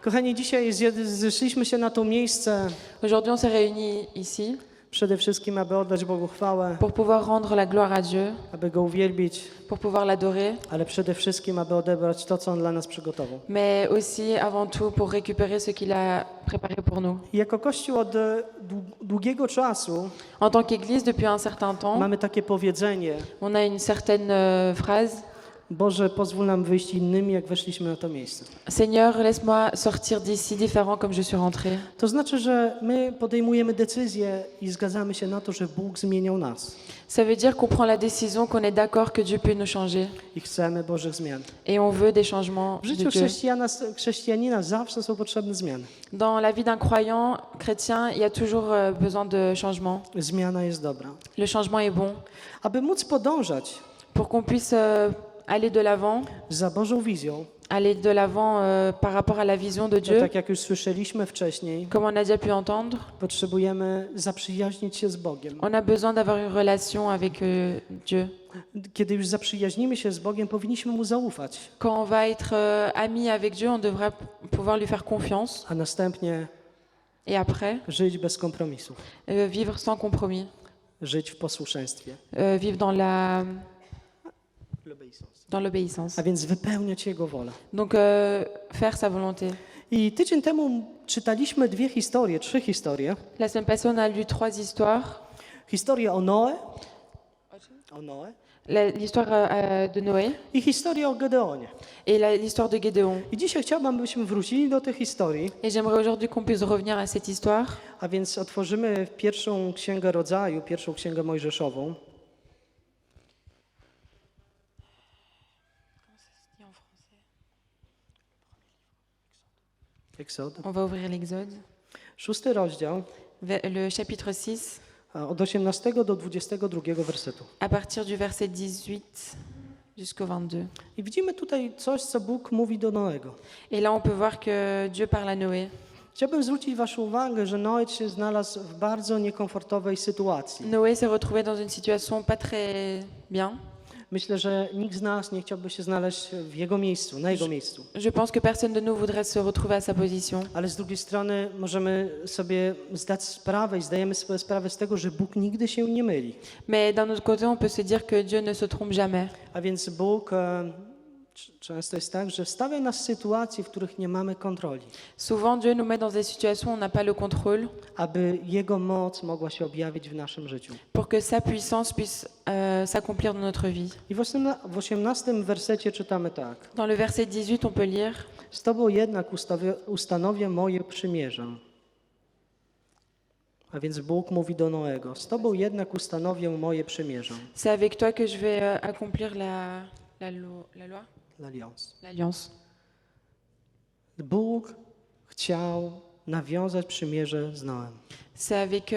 Kochani, dzisiaj zeszliśmy się na to miejsce Aujourd'hui, on s'est réunis ici przede wszystkim, aby oddać Bogu chwałę, pour pouvoir rendre la gloire à Dieu, aby Go uwielbić, pour pouvoir l'adorer, ale przede wszystkim, aby odebrać to, co On dla nas przygotował. mais aussi, avant tout, pour récupérer ce qu'il a préparé pour nous. I jako Kościół od długiego czasu En tant qu'Église, depuis un certain temps, mamy takie powiedzenie: on a une certaine phrase. Boże, pozwól nam wyjść innymi, jak weszliśmy na to miejsce. Seigneur, laisse-moi sortir d'ici différent comme je suis rentré. To znaczy, że my podejmujemy decyzję i zgadzamy się na to, że Bóg zmieniał nas. Ça veut dire qu'on prend la décision, qu'on est d'accord que Dieu peut nous changer. I chcemy Bożych zmian. Et on veut des changements W de życiu Dieu. chrześcijanina zawsze są potrzebne zmiany. Dans la vie d'un croyant chrétien, il y a toujours besoin de changement. Zmiana jest dobra. Le changement est bon. Aby móc podążać Pour qu'on puisse aller de l'avant, za Bożą wizją, aller de l'avant par rapport à la vision de to Dieu, tak jak już słyszeliśmy wcześniej, comme on a déjà pu entendre, potrzebujemy zaprzyjaźnić się z Bogiem. on a besoin d'avoir une relation avec Dieu. Kiedy już zaprzyjaźnimy się z Bogiem, powinniśmy Mu zaufać, Quand on va être ami avec Dieu, on devrait pouvoir lui faire confiance a następnie et après żyć bez kompromisów, vivre sans compromis, żyć w posłuszeństwie. vivre dans l'obéissance. A więc wypełniać Jego wolę. Donc faire sa volonté. I tydzień temu czytaliśmy trzy historie. La semaine passée, on a lu 3 histoires. Historię o Noe, L'histoire de Noé i historię o Gedeonie. et l'histoire de Gédéon. I dzisiaj chciałbym, abyśmy wrócili do tych historii, Et j'aimerais aujourd'hui qu'on puisse revenir à cette histoire. a więc otworzymy pierwszą księgę rodzaju, pierwszą księgę mojżeszową. Exode. On va ouvrir l'Exode, 6 rozdział, le chapitre 6, od 18 do 22 wersetu. à partir du verset 18 jusqu'au 22. I widzimy tutaj coś, co Bóg mówi do Noego. Et là, on peut voir que Dieu parle à Noé. Chciałbym zwrócić waszą uwagę, że Noe się znalazł w bardzo niekomfortowej sytuacji. Noé s'est retrouvé dans une situation pas très bien. Myślę, że nikt z nas nie chciałby się znaleźć w jego miejscu, na jego miejscu. Je pense que personne de nous voudrait se retrouver à sa position. Ale z drugiej strony możemy sobie zdać sprawę i zdajemy sobie sprawę z tego, że Bóg nigdy się nie myli. Mais d'un autre côté, on peut se dire que Dieu ne se trompe jamais. A więc Bóg często jest tak, że wstawia nas w sytuacje, w których nie mamy kontroli, Souvent, Dieu nous met dans des situations où on n'a pas le contrôle aby Jego moc mogła się objawić w naszym życiu. pour que sa puissance puisse s'accomplir dans notre vie. I w 18 wersecie czytamy tak. Dans le verset 18, on peut lire Z Tobą jednak ustanowię moje przymierze. A więc Bóg mówi do Noego: z Tobą jednak ustanowię moje przymierze. C'est avec toi que je vais accomplir la loi, l'alliance. Bóg chciał nawiązać przymierze z Noem. C'est avec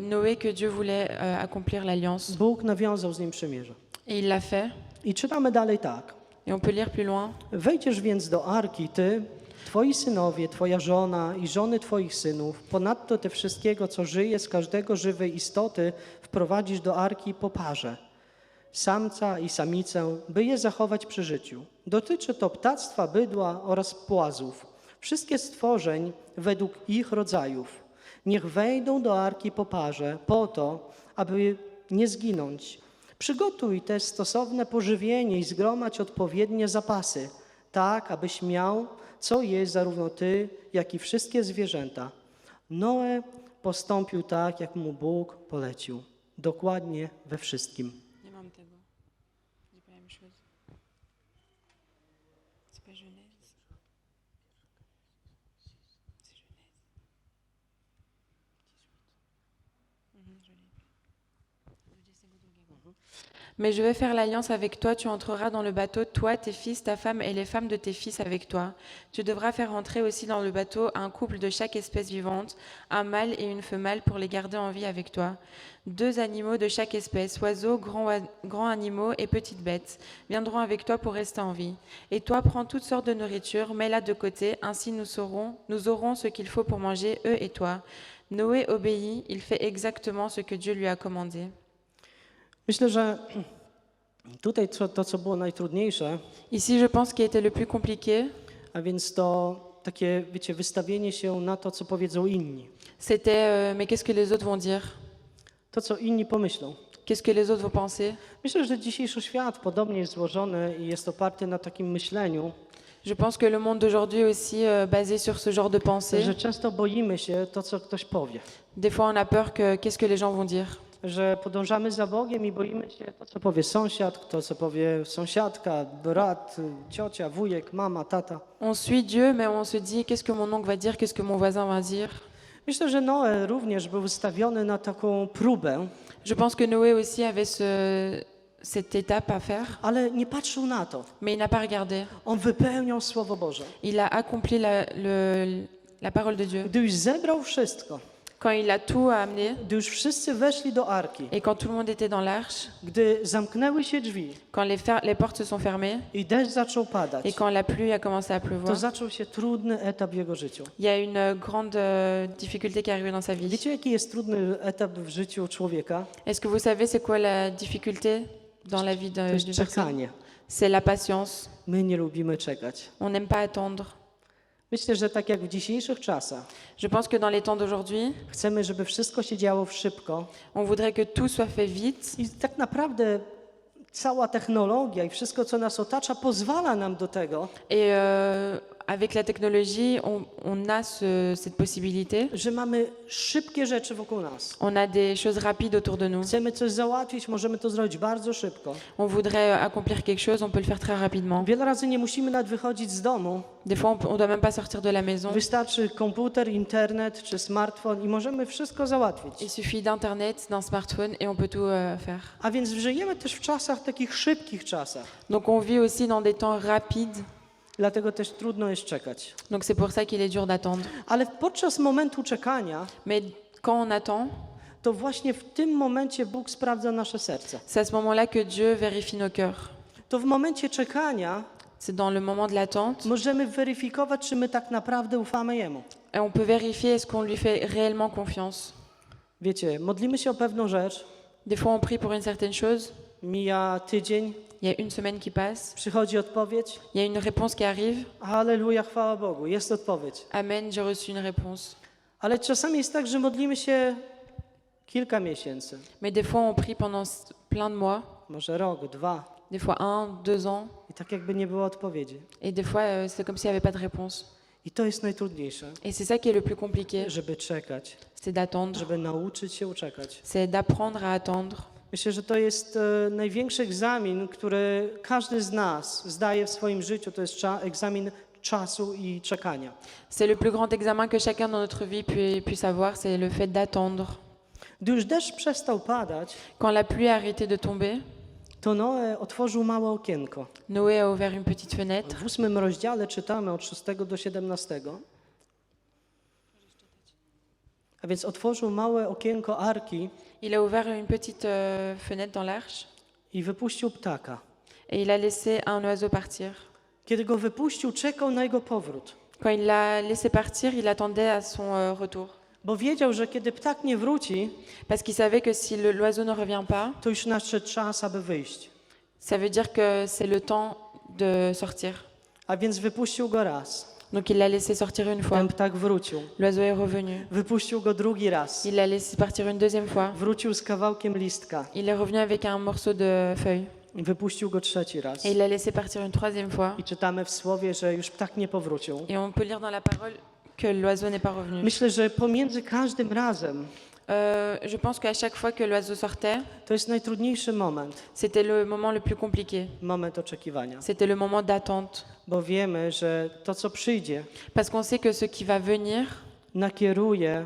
Noé que Dieu voulait accomplir l'alliance. Bóg nawiązał z nim przymierze. Et il l'a fait. I czytamy dalej tak. Et on peut lire plus loin. Wejdziesz więc do arki, ty, twoi synowie, twoja żona i żony twoich synów. Ponadto te wszystkiego, co żyje z każdego żywej istoty, wprowadzisz do arki po parze. Samca i samicę, by je zachować przy życiu. Dotyczy to ptactwa, bydła oraz płazów. Wszystkie stworzeń według ich rodzajów. Niech wejdą do arki po parze, po to, aby nie zginąć. Przygotuj też stosowne pożywienie i zgromadź odpowiednie zapasy, tak, abyś miał co jeść zarówno ty, jak i wszystkie zwierzęta. Noe postąpił tak, jak mu Bóg polecił. Dokładnie we wszystkim. Nie mam tego. J'ai pas la même chose. C'est pas Genèse. C'est Genèse. 18. Je l'ai. Mais je vais faire l'alliance avec toi, tu entreras dans le bateau, toi, tes fils, ta femme et les femmes de tes fils avec toi. Tu devras faire entrer aussi dans le bateau un couple de chaque espèce vivante, un mâle et une femelle pour les garder en vie avec toi. 2 animaux de chaque espèce, oiseaux, grands animaux et petites bêtes, viendront avec toi pour rester en vie. Et toi, prends toutes sortes de nourriture, mets-la de côté, ainsi nous aurons ce qu'il faut pour manger, eux et toi. Noé obéit, il fait exactement ce que Dieu lui a commandé. Myślę, że tutaj to, co było najtrudniejsze, Ici, je pense, ce qui a été le plus compliqué, a więc to takie, wiecie, wystawienie się na to, co powiedzą inni. C'était mais qu'est-ce que les autres vont dire? To, co inni pomyślą. Qu'est-ce que les autres vont penser? Myślę, że dzisiejszy świat podobnie jest złożony i jest oparty na takim myśleniu, Je pense que le monde d'aujourd'hui est aussi basé sur ce genre de pensée. że często boimy się to, co ktoś powie. Des fois, on a peur que qu'est-ce que les gens vont dire. Że podążamy za Bogiem i boimy się to, co powie sąsiad, to, co powie sąsiadka, brat, ciocia, wujek, mama, tata. On suit Dieu, mais on se dit qu'est-ce que mon oncle va dire, qu'est-ce que mon voisin va dire. Myślę, że Noe również był wystawiony na taką próbę, Je pense que Noé aussi avait cette étape à faire, ale nie patrzył na to. mais il n'a pas regardé. On wypełniał Słowo Boże. Il a accompli la parole de Dieu. Gdy już zebrał wszystko, Quand il a tout amené, gdy już wszyscy weszli do arki, et quand tout le monde était dans l'arche, gdy zamknęły się drzwi quand les portes se sont fermées, i deszcz zaczął padać, et quand la pluie a commencé à to pleuvoir, zaczął się trudny etap w jego życiu. il y a une grande difficulté qui est arrivée dans sa vie. Wiecie, jaki jest trudny etap w życiu człowieka? Est-ce que vous savez c'est quoi la difficulté dans la vie To jest d'une personne? czekanie. C'est la patience. My nie lubimy czekać. On n'aime pas attendre. Myślę, że tak jak w dzisiejszych czasach, Je pense que dans les temps d'aujourd'hui, chcemy, żeby wszystko się działo szybko on voudrait que tout soit fait vite. i tak naprawdę cała technologia i wszystko, co nas otacza, pozwala nam do tego, Et avec la technologie, on a cette possibilité. że mamy szybkie rzeczy wokół nas. On a des choses rapides autour de nous. Chcemy coś załatwić, możemy to zrobić bardzo szybko. On voudrait accomplir quelque chose, on peut le faire très rapidement. Wiele razy nie musimy nawet wychodzić z domu. Des fois, on doit même pas sortir de la maison. Wystarczy komputer, internet czy smartfon i możemy wszystko załatwić. Il suffit d'internet, d'un smartphone et on peut tout faire. A więc żyjemy też w czasach, takich szybkich czasach. Donc on vit aussi dans des temps rapides. Dlatego też trudno jest czekać. Donc c'est pour ça qu'il est dur d'attendre. Ale podczas momentu czekania, Mais quand on attend, to właśnie w tym momencie Bóg sprawdza nasze serce. c'est à ce moment-là que Dieu vérifie nos cœurs. To w momencie czekania C'est dans le moment de l'attente możemy weryfikować, czy my tak naprawdę ufamy Jemu. et on peut vérifier est-ce qu'on lui fait réellement confiance. Wiecie, modlimy się o pewną rzecz, Des fois on prie pour une certaine chose, mija tydzień, il y a une semaine qui passe, przychodzi odpowiedź. il y a une réponse qui arrive. Halleluja, chwała Bogu, jest odpowiedź. Amen, j'ai reçu une réponse. Ale czasami jest tak, że modlimy się kilka miesięcy, Mais des fois on prie pendant plein de mois, może rok, 2 des fois 1, 2 ans, i tak jakby nie było odpowiedzi. et des fois c'est comme s'il n'y avait pas de réponse. I to jest najtrudniejsze, Et c'est ça qui est le plus compliqué, żeby czekać, c'est d'attendre, żeby nauczyć się czekać. c'est d'apprendre à attendre. Myślę, że to jest największy egzamin, który każdy z nas zdaje w swoim życiu. To jest egzamin czasu i czekania. C'est le plus grand examen que chacun dans notre vie puisse avoir, c'est le fait d'attendre. Gdy już deszcz przestał padać, Quand la pluie a arrêté de tomber, to Noe otworzył małe okienko. Noé a ouvert une petite fenêtre. W 8 rozdziale czytamy od 6 do 17. A więc otworzył małe okienko arki Il a ouvert une petite fenêtre dans l'arche i wypuścił ptaka. et il a laissé un oiseau partir. Kiedy go wypuścił, czekał na jego powrót, Quand il l'a laissé partir, il attendait à son retour. bo wiedział, że kiedy ptak nie wróci, Parce qu'il savait que si l'oiseau ne revient pas, to już nadszedł czas, aby wyjść. ça veut dire que c'est le temps de sortir. A więc wypuścił go raz. Donc il l'a laissé sortir une fois. Ten ptak wrócił. L'oiseau est revenu. Wypuścił go drugi raz. Il l'a laissé partir une deuxième fois. Wrócił z kawałkiem listka. Il est revenu avec un morceau de feuille. I wypuścił go trzeci raz. Et il l'a laissé partir une troisième fois. I czytamy w słowie, że już ptak nie powrócił. Et on peut lire dans la parole que l'oiseau n'est pas revenu. Myślę, że pomiędzy każdym razem Je pense qu'à chaque fois que l'oiseau sortait, to jest najtrudniejszy moment. c'était le moment le plus compliqué. Moment oczekiwania. C'était le moment d'attente. Bo wiemy, że to, co przyjdzie, Parce qu'on sait que ce qui va venir nakieruje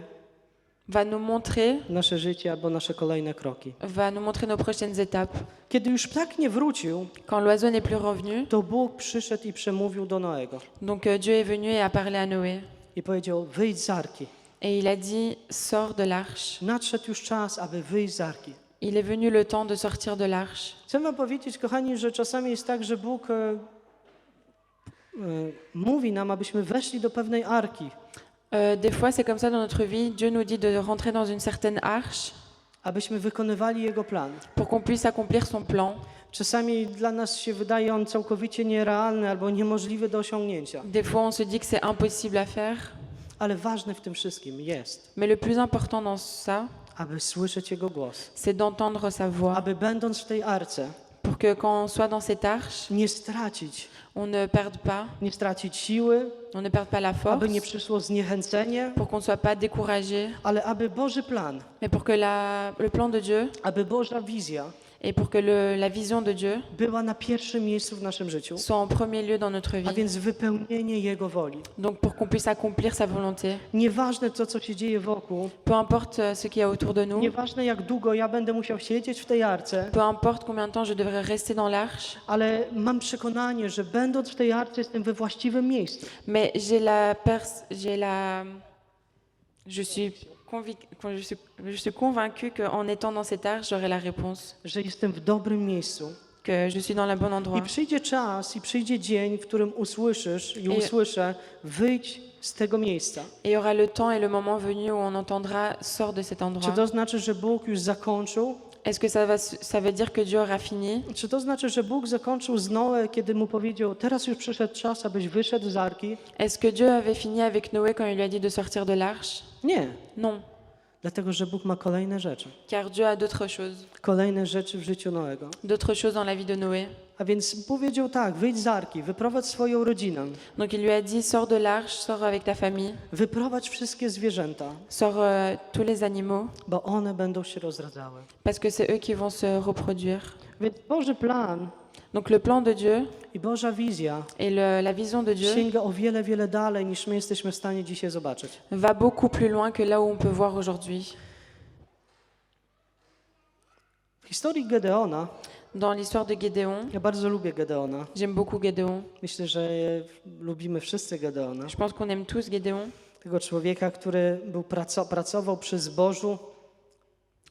va nous montrer, nasze życie albo nasze kolejne kroki. va nous montrer nos prochaines étapes. Kiedy już ptak nie wrócił, Quand l'oiseau n'est plus revenu, to Bóg przyszedł i przemówił do Noego. donc Dieu est venu et a parlé à Noé. I powiedział, wyjdź z arki. Et il a dit, sors de l'arche. Nadszedł już czas, aby wyjść z arki. Il est venu le temps de sortir de l'arche. Chcę wam powiedzieć, kochani, że czasami jest tak, że Bóg mówi nam, abyśmy weszli do pewnej arki, Des fois, c'est comme ça dans notre vie. Dieu nous dit de rentrer dans une certaine arche abyśmy wykonywali Jego plan. pour qu'on puisse accomplir son plan. Czasami dla nas się wydaje on całkowicie nierealny albo niemożliwy do osiągnięcia. Des fois, on se dit que c'est impossible à faire. Ale ważne w tym wszystkim jest, Mais le plus important dans ça, aby słyszeć Jego głos. c'est d'entendre sa voix. Aby będąc w tej arce, Pour que quand on soit dans cette arche, nie stracić, on ne perde pas, nie stracić siły, on ne perde pas la force, aby nie przyszło zniechęcenie, pour qu'on ne soit pas découragé, ale aby Boży plan, mais pour que le plan de Dieu aby Boża wizja et pour que la vision de Dieu była na pierwszym miejscu w naszym życiu, soit en premier lieu dans notre a vie. więc wypełnienie Jego woli. Donc pour qu'on puisse accomplir sa volonté. Nieważne to, co się dzieje wokół, Peu importe ce qu'il y a autour de nous, nieważne jak długo ja będę musiał siedzieć w tej arce, peu importe combien de temps je devrais rester dans l'arche, ale mam przekonanie, że będąc w tej arce jestem we właściwym miejscu. mais je suis je suis convaincue qu'en étant dans cette arche, j'aurai la réponse, Że jestem w dobrym miejscu. que je suis dans le bon I endroit. przyjdzie czas i przyjdzie dzień, w którym usłyszysz i usłyszę, wyjdź z tego miejsca. Et il y aura le temps et le moment venu où on entendra sors de cet Czy endroit. to znaczy, że Bóg już zakończył? Est-ce que ça veut dire que Dieu aura fini? Czy to znaczy, że Bóg zakończył z Noe, kiedy mu powiedział, teraz już przyszedł czas, abyś wyszedł z arki? Est-ce que Dieu avait fini avec Noé quand il lui a dit de sortir de l'arche? Nie, Non, dlatego że Bóg ma kolejne rzeczy. car Dieu a d'autres choses. Kolejne rzeczy w życiu Noego. D'autres choses dans la vie de Noé. A więc powiedział tak, wyjdź z arki, wyprowadź swoją rodzinę, Donc il lui a dit, sors de l'arche, sors avec ta famille, wyprowadź wszystkie zwierzęta, sors tous les animaux, bo one będą się rozradzały. parce que c'est eux qui vont se reproduire. Więc Boży plan Donc le plan de Dieu i Boża wizja et la vision de Dieu sięga o wiele, wiele dalej, niż my jesteśmy w stanie dzisiaj zobaczyć. va beaucoup plus loin que là où on peut voir aujourd'hui. W historii Gedeona, Dans l'histoire de Gédéon, ja bardzo lubię Gedeona. j'aime beaucoup Gédéon. Myślę, że lubimy wszyscy Gedeona. Je pense qu'on aime tous Gédéon. Tego człowieka, który był pracował przy zbożu,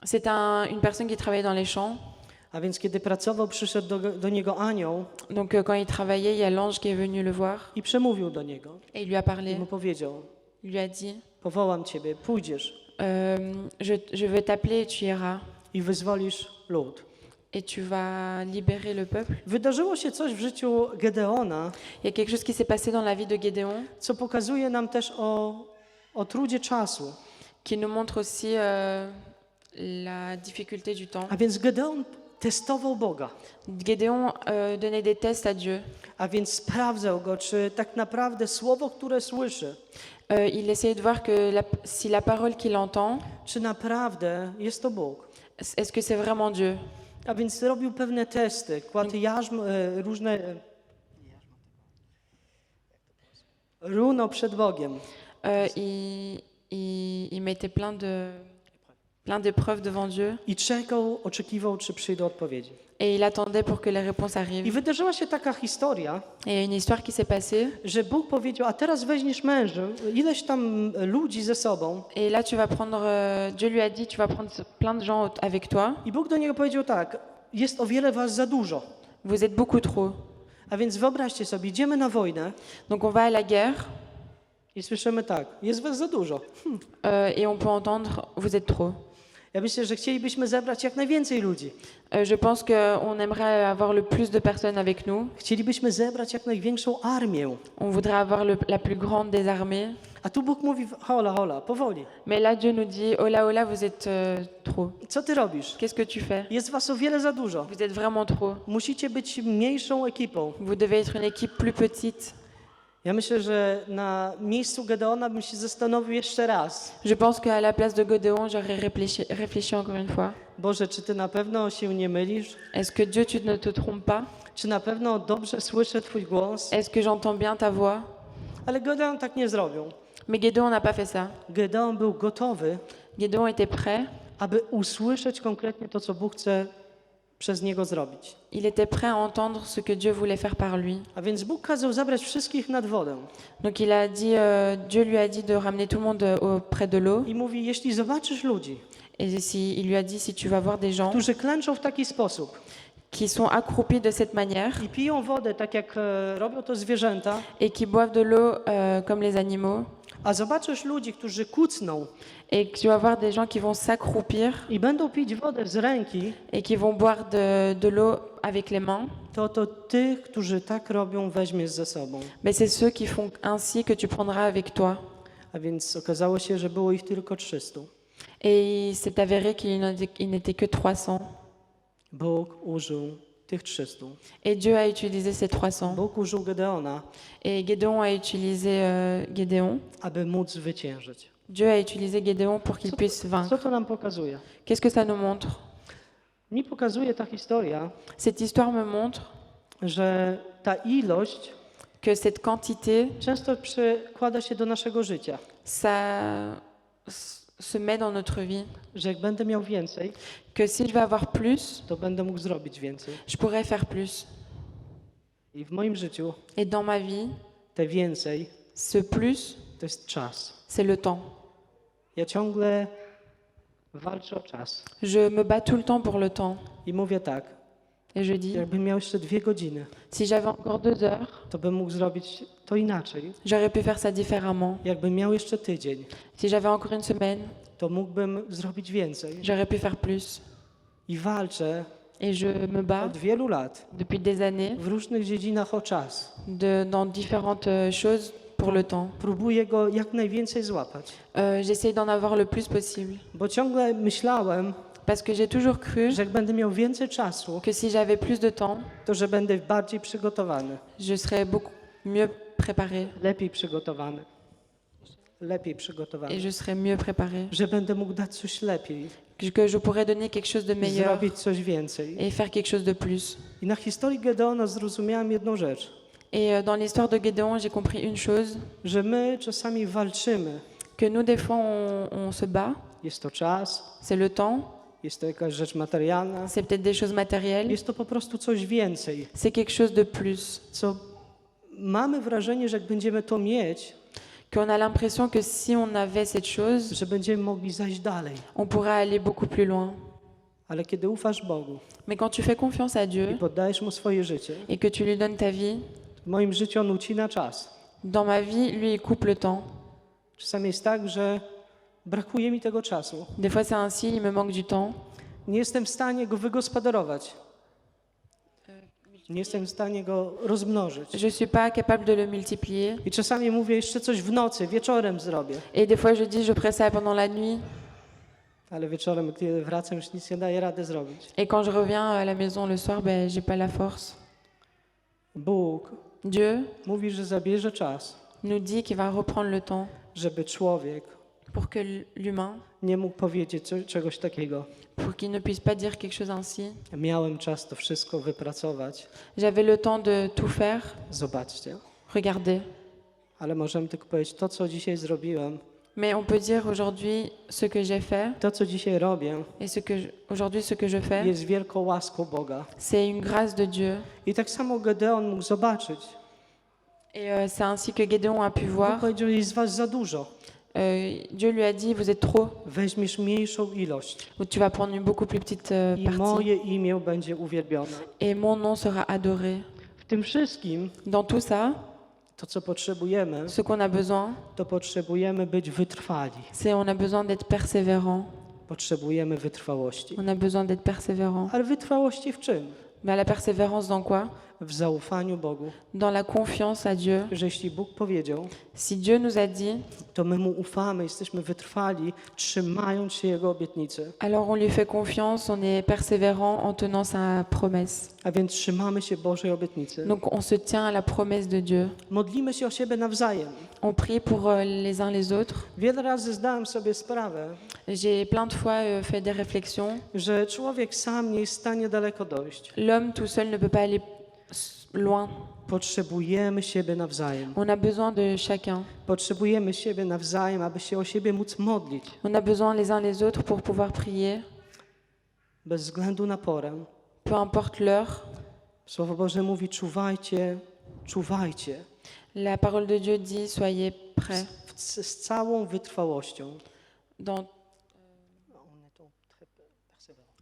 C'est une personne qui travaillait dans les champs. a więc kiedy pracował, przyszedł do niego anioł Donc quand il travaillait, il y a l'ange qui est venu le voir i przemówił do niego. et il lui a I parlé. mu powiedział, Il lui a dit, powołam ciebie, pójdziesz je vais t'appeler et tu iras. i wyzwolisz lud. Et tu vas libérer le peuple. Wydarzyło się coś w życiu Gedeona, Il y a quelque chose qui s'est passé dans la vie de Gédéon co pokazuje nam też o trudzie czasu. qui nous montre aussi la difficulté du temps. A więc Gedeon testował Boga, Gédéon donnait des tests à Dieu. a więc sprawdzał go, czy tak naprawdę słowo, które słyszy, Il essayait de voir que si la parole qu'il entend, czy naprawdę jest to Bóg. est-ce que c'est vraiment Dieu? A więc robił pewne testy, kładł różne runo przed Bogiem. Il mettait plein d'épreuves devant Dieu I oczekiwał, czy przyjdą odpowiedzi. et il attendait pour que les réponses I arrivent. wydarzyła się taka historia, Et il y a une histoire qui s'est passée. że Bóg powiedział, a teraz weźmiesz męża, ileś tam ludzi ze sobą. Et là, tu vas prendre, Dieu lui a dit, tu vas prendre plein de gens avec toi. I Bóg do niego powiedział tak, jest o wiele was za dużo. Vous êtes beaucoup trop. A więc wyobraźcie sobie, idziemy na wojnę Donc on va à la guerre i słyszymy tak, jest was za dużo. et on peut entendre, vous êtes trop. Ja myślę, że chcielibyśmy zebrać jak najwięcej ludzi. Je pense qu'on aimerait avoir le plus de personnes avec nous. Chcielibyśmy zebrać jak największą armię. On voudrait avoir la plus grande des armées. A tu Bóg mówi, hola, powoli. Mais là, Dieu nous dit, hola, hola, vous êtes trop. Co ty robisz? Qu'est-ce que tu fais? Jest was o wiele za dużo. Vous êtes vraiment trop. Musicie być mniejszą ekipą. Vous devez être une équipe plus petite. Ja myślę, że na miejscu Gedeona bym się zastanowił jeszcze raz. Je pense qu'à la place de Gédéon, j'aurais réfléchi encore une fois. Boże, czy ty na pewno się nie mylisz? Est-ce que Dieu, tu ne te trompes pas? Czy na pewno dobrze słyszę twój głos? Est-ce que j'entends bien ta voix? Ale Gedeon tak nie zrobił. Mais Gédéon n'a pas fait ça. Gedeon był gotowy, Gédéon était prêt. aby usłyszeć konkretnie to, co Bóg chce przez niego zrobić. Il était prêt à entendre ce que Dieu voulait faire par lui. A więc Bóg kazał zabrać wszystkich nad wodę. Donc il a dit, Dieu lui a dit de ramener tout le monde auprès de l'eau. I mówi, jeśli zobaczysz ludzi, Et il lui a dit, si tu vas voir des gens którzy klęczą w taki sposób qui sont accroupis de cette manière i piją wodę tak, jak robią to zwierzęta, et qui boivent de l'eau comme les animaux, A zobaczysz ludzi, którzy kucną et que tu vas voir des gens qui vont s'accroupir i będą pić wodę z ręki, et qui vont boire de l'eau avec les mains, to tych, którzy tak robią, weźmiesz ze sobą. mais c'est ceux qui font ainsi que tu prendras avec toi. A więc okazało się, że było ich tylko 300. Et il s'est avéré qu'il n'était que 300. Bóg użył tych 300. Et Dieu a utilisé ces 300. Bóg użył Gedeona, Et Gédéon a utilisé Gédéon. aby móc zwyciężyć. Dieu a utilisé Gédéon pour qu'il puisse Co vaincre. to nam pokazuje? Qu'est-ce que ça nous montre? Mi pokazuje ta historia, Cette histoire me montre że ta ilość que cette quantité, często przekłada się do naszego życia. ça se met dans notre vie. Że jak będę miał więcej, Que si je vais avoir plus, to będę mógł zrobić więcej. je pourrais faire plus. I w moim życiu Et dans ma vie, te więcej ce plus, to jest czas. c'est le temps. Ja ciągle walczę o czas. Je me bats tout le temps pour le temps. I mówię tak, Et je dis, jakbym miał jeszcze 2 godziny, si j'avais encore 2 heures, to bym mógł zrobić to inaczej. j'aurais pu faire ça différemment. Jakbym miał jeszcze tydzień, Si j'avais encore une semaine, to mógłbym zrobić więcej. j'aurais pu faire plus. I walczę Et je me bats od wielu lat depuis des années w różnych dziedzinach o czas. dans différentes choses pour le temps. Próbuję go jak najwięcej złapać. J'essaye d'en avoir le plus possible. Bo ciągle myślałem, Parce que j'ai toujours cru że jak będę miał więcej czasu, que si j'avais plus de temps, to że będę bardziej przygotowany, je serais beaucoup mieux préparée. lepiej przygotowany. Lepiej Et przygotowany. je serais mieux préparée. Że będę mógł dać coś lepiej, Que je pourrais donner quelque chose de meilleur zrobić coś więcej. et faire quelque chose de plus. I na historii Gedeona zrozumiałem jedną rzecz, Et dans l'histoire de Gédéon, j'ai compris une chose, że my czasami walczymy. que nous, des fois, on se bat. Jest to czas, C'est le temps, jest to jakaś rzecz materialna, c'est peut-être des choses matérielles, jest to po prostu coś więcej, c'est quelque chose de plus. co mamy wrażenie, że jak będziemy to mieć, Qu'on a l'impression que si on avait cette chose, że będziemy mogli zajść dalej. on pourrait aller beaucoup plus loin. Ale kiedy ufasz Bogu Mais quand tu fais confiance à i Dieu poddajesz Mu swoje życie, et que tu lui donnes ta vie, w moim życiu On ucina czas. dans ma vie, lui, il coupe le temps. Czasami jest tak, że brakuje mi tego czasu. Des fois, c'est ainsi, il me manque du temps. Nie jestem w stanie go wygospodarować. Nie jestem w stanie go rozmnożyć. Je suis pas capable de le multiplier. I czasami mówię, jeszcze coś w nocy, wieczorem zrobię. Et des fois, je dis, je ferai ça pendant la nuit. Ale wieczorem, kiedy wracam, już nic nie daję rady zrobić. Et quand je reviens à la maison le soir, ben, j'ai pas la force. Bóg Dieu mówi, że zabierze czas, nous dit qu'il va reprendre le temps żeby człowiek pour que l'humain, nie mógł powiedzieć czegoś takiego. pour qu'il ne puisse pas dire quelque chose ainsi. Miałem czas to wszystko wypracować. J'avais le temps de tout faire. Zobaczcie. Regardez. Ale możemy tylko powiedzieć, to co dzisiaj zrobiłem, Mais on peut dire aujourd'hui ce que j'ai fait to co dzisiaj robię, et aujourd'hui ce que je fais, jest wielką łaską Boga. c'est une grâce de Dieu. I tak samo Gedeon mógł zobaczyć. Et c'est ainsi que Gédéon a pu Bóg voir. powiedział, jest was za dużo. Dieu lui a dit, vous êtes trop, Weźmiesz mniejszą ilość ou tu vas prendre une beaucoup plus petite i partie. moje imię będzie uwielbione. Et mon nom sera adoré. W tym wszystkim, Dans tout ça, to co potrzebujemy, ce qu'on a besoin, to potrzebujemy być wytrwali. c'est on a besoin d'être persévérant. Potrzebujemy wytrwałości. On a besoin d'être persévérant. Ale wytrwałości w czym? Mais la persévérance dans quoi? W zaufaniu Bogu. Dans la confiance à Dieu. Że jeśli Bóg powiedział, Si Dieu nous a dit, to my Mu ufamy, jesteśmy wytrwali, trzymając się Jego obietnicy. alors on lui fait confiance, on est persévérant en tenant sa promesse. A więc trzymamy się Bożej obietnicy. Donc on se tient à la promesse de Dieu. Modlimy się o siebie nawzajem. On prie pour les uns les autres. Wiele razy zdałem sobie sprawę, J'ai plein de fois fait des réflexions. że człowiek sam nie jest w stanie daleko dojść. L'homme tout seul ne peut pas aller loin. Potrzebujemy siebie nawzajem. On a besoin de chacun. Potrzebujemy siebie nawzajem, aby się o siebie móc modlić. On a besoin les uns les autres pour pouvoir prier, Bez względu na porę. peu importe l'heure. Słowo Boże mówi, czuwajcie, czuwajcie. La parole de Dieu dit, soyez prêts Z całą wytrwałością.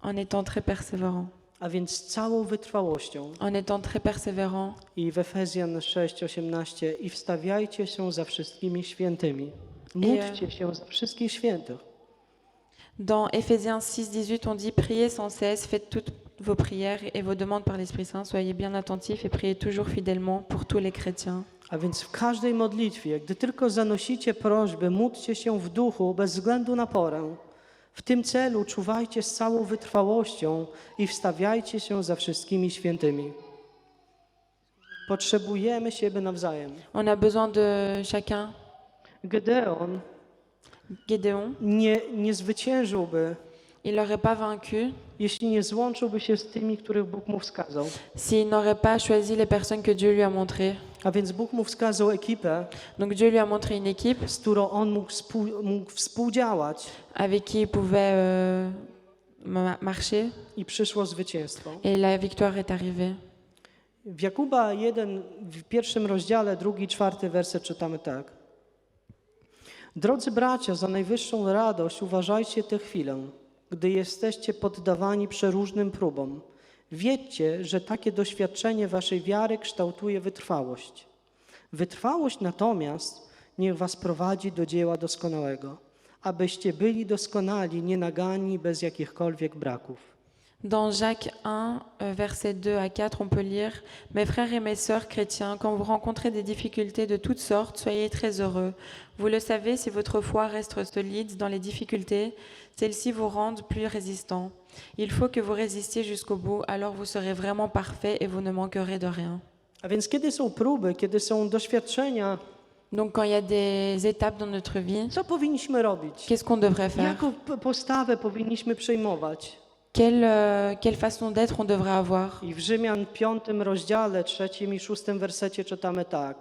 en étant très persévérant. A więc z całą wytrwałością. En étant très persévérant. I w Efezjan 6:18 i wstawiajcie się za wszystkimi świętymi. Módlcie się za wszystkich świętych. Dans Éphésiens 6, 18, on dit « Priez sans cesse, faites toutes vos prières et vos demandes par l'Esprit Saint, soyez bien attentifs et priez toujours fidèlement pour tous les chrétiens. » A więc w każdej modlitwie, gdy tylko zanosicie prośby, módlcie się w duchu bez względu na porę. W tym celu czuwajcie z całą wytrwałością i wstawiajcie się za wszystkimi świętymi. Potrzebujemy siebie nawzajem. On a besoin de chacun. Gedeon Gédéon, nie zwyciężyłby, il n'aurait pas vaincu jeśli nie złączyłby się z tymi, których Bóg mu wskazał. s'il n'aurait pas choisi les personnes que Dieu lui a montrées. A więc Bóg mu wskazał ekipę, Donc Dieu lui a montré une équipe z którą on mógł współdziałać avec qui il pouvait marcher i przyszło zwycięstwo. et la victoire est arrivée. W Jakuba 1, w 1 rozdziale, 2, 4 werset czytamy tak. Drodzy bracia, za najwyższą radość uważajcie tę chwilę, gdy jesteście poddawani przeróżnym próbom. Wiedzcie, że takie doświadczenie waszej wiary kształtuje wytrwałość. Wytrwałość natomiast niech was prowadzi do dzieła doskonałego, abyście byli doskonali, nienagani, bez jakichkolwiek braków. Dans Jacques 1, versets 2 à 4, on peut lire « Mes frères et mes sœurs chrétiens, quand vous rencontrez des difficultés de toutes sortes, soyez très heureux. Vous le savez, si votre foi reste solide dans les difficultés, celles-ci vous rendent plus résistants. Il faut que vous résistiez jusqu'au bout, alors vous serez vraiment parfaits et vous ne manquerez de rien. » A więc kiedy są próby, kiedy są doświadczenia, Donc quand il y a des étapes dans notre vie, co powinniśmy robić? qu'est-ce qu'on devrait faire? Jaką postawę powinniśmy przyjmować? Quelle façon d'être on devrait avoir? I w Rzymian 5 rozdziale 3 i 6 wersecie czytamy tak.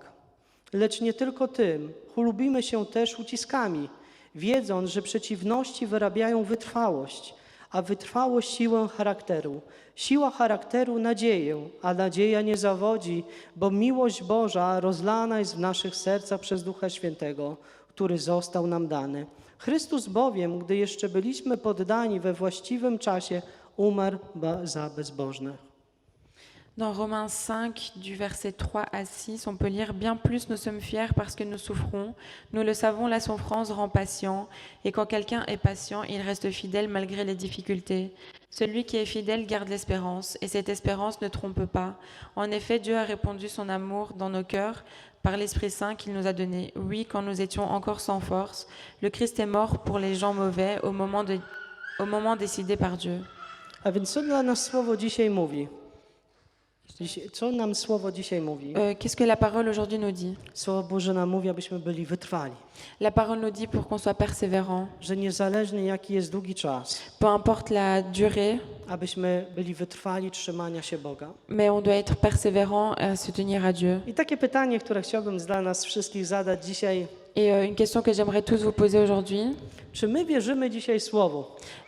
Lecz nie tylko tym, chlubimy się też uciskami, wiedząc, że przeciwności wyrabiają wytrwałość, a wytrwałość siłę charakteru. Siła charakteru nadzieję, a nadzieja nie zawodzi, bo miłość Boża rozlana jest w naszych sercach przez Ducha Świętego, który został nam dany. Chrystus bowiem, gdy jeszcze byliśmy poddani we właściwym czasie, umarł za bezbożnych. Dans Romains 5, du verset 3 à 6, on peut lire « Bien plus nous sommes fiers parce que nous souffrons. Nous le savons, la souffrance rend patient. Et quand quelqu'un est patient, il reste fidèle malgré les difficultés. Celui qui est fidèle garde l'espérance, et cette espérance ne trompe pas. En effet, Dieu a répandu son amour dans nos cœurs par l'Esprit Saint qu'il nous a donné. Oui, quand nous étions encore sans force, le Christ est mort pour les gens mauvais au moment décidé par Dieu. » A więc co dla nas Słowo dzisiaj mówi? Co nam Słowo dzisiaj mówi? Qu'est-ce que la parole aujourd'hui nous dit? Słowo Boże nam mówi, abyśmy byli wytrwali. La parole nous dit pour qu'on soit persévérant. Że niezależnie jaki jest długi czas, Peu importe la durée, abyśmy byli wytrwali trzymania się Boga. mais on doit être persévérant à se tenir à Dieu. I takie pytanie, które chciałbym dla nas wszystkich zadać dzisiaj. Et une question que j'aimerais tous vous poser aujourd'hui, Czy my wierzymy dzisiaj Słowu?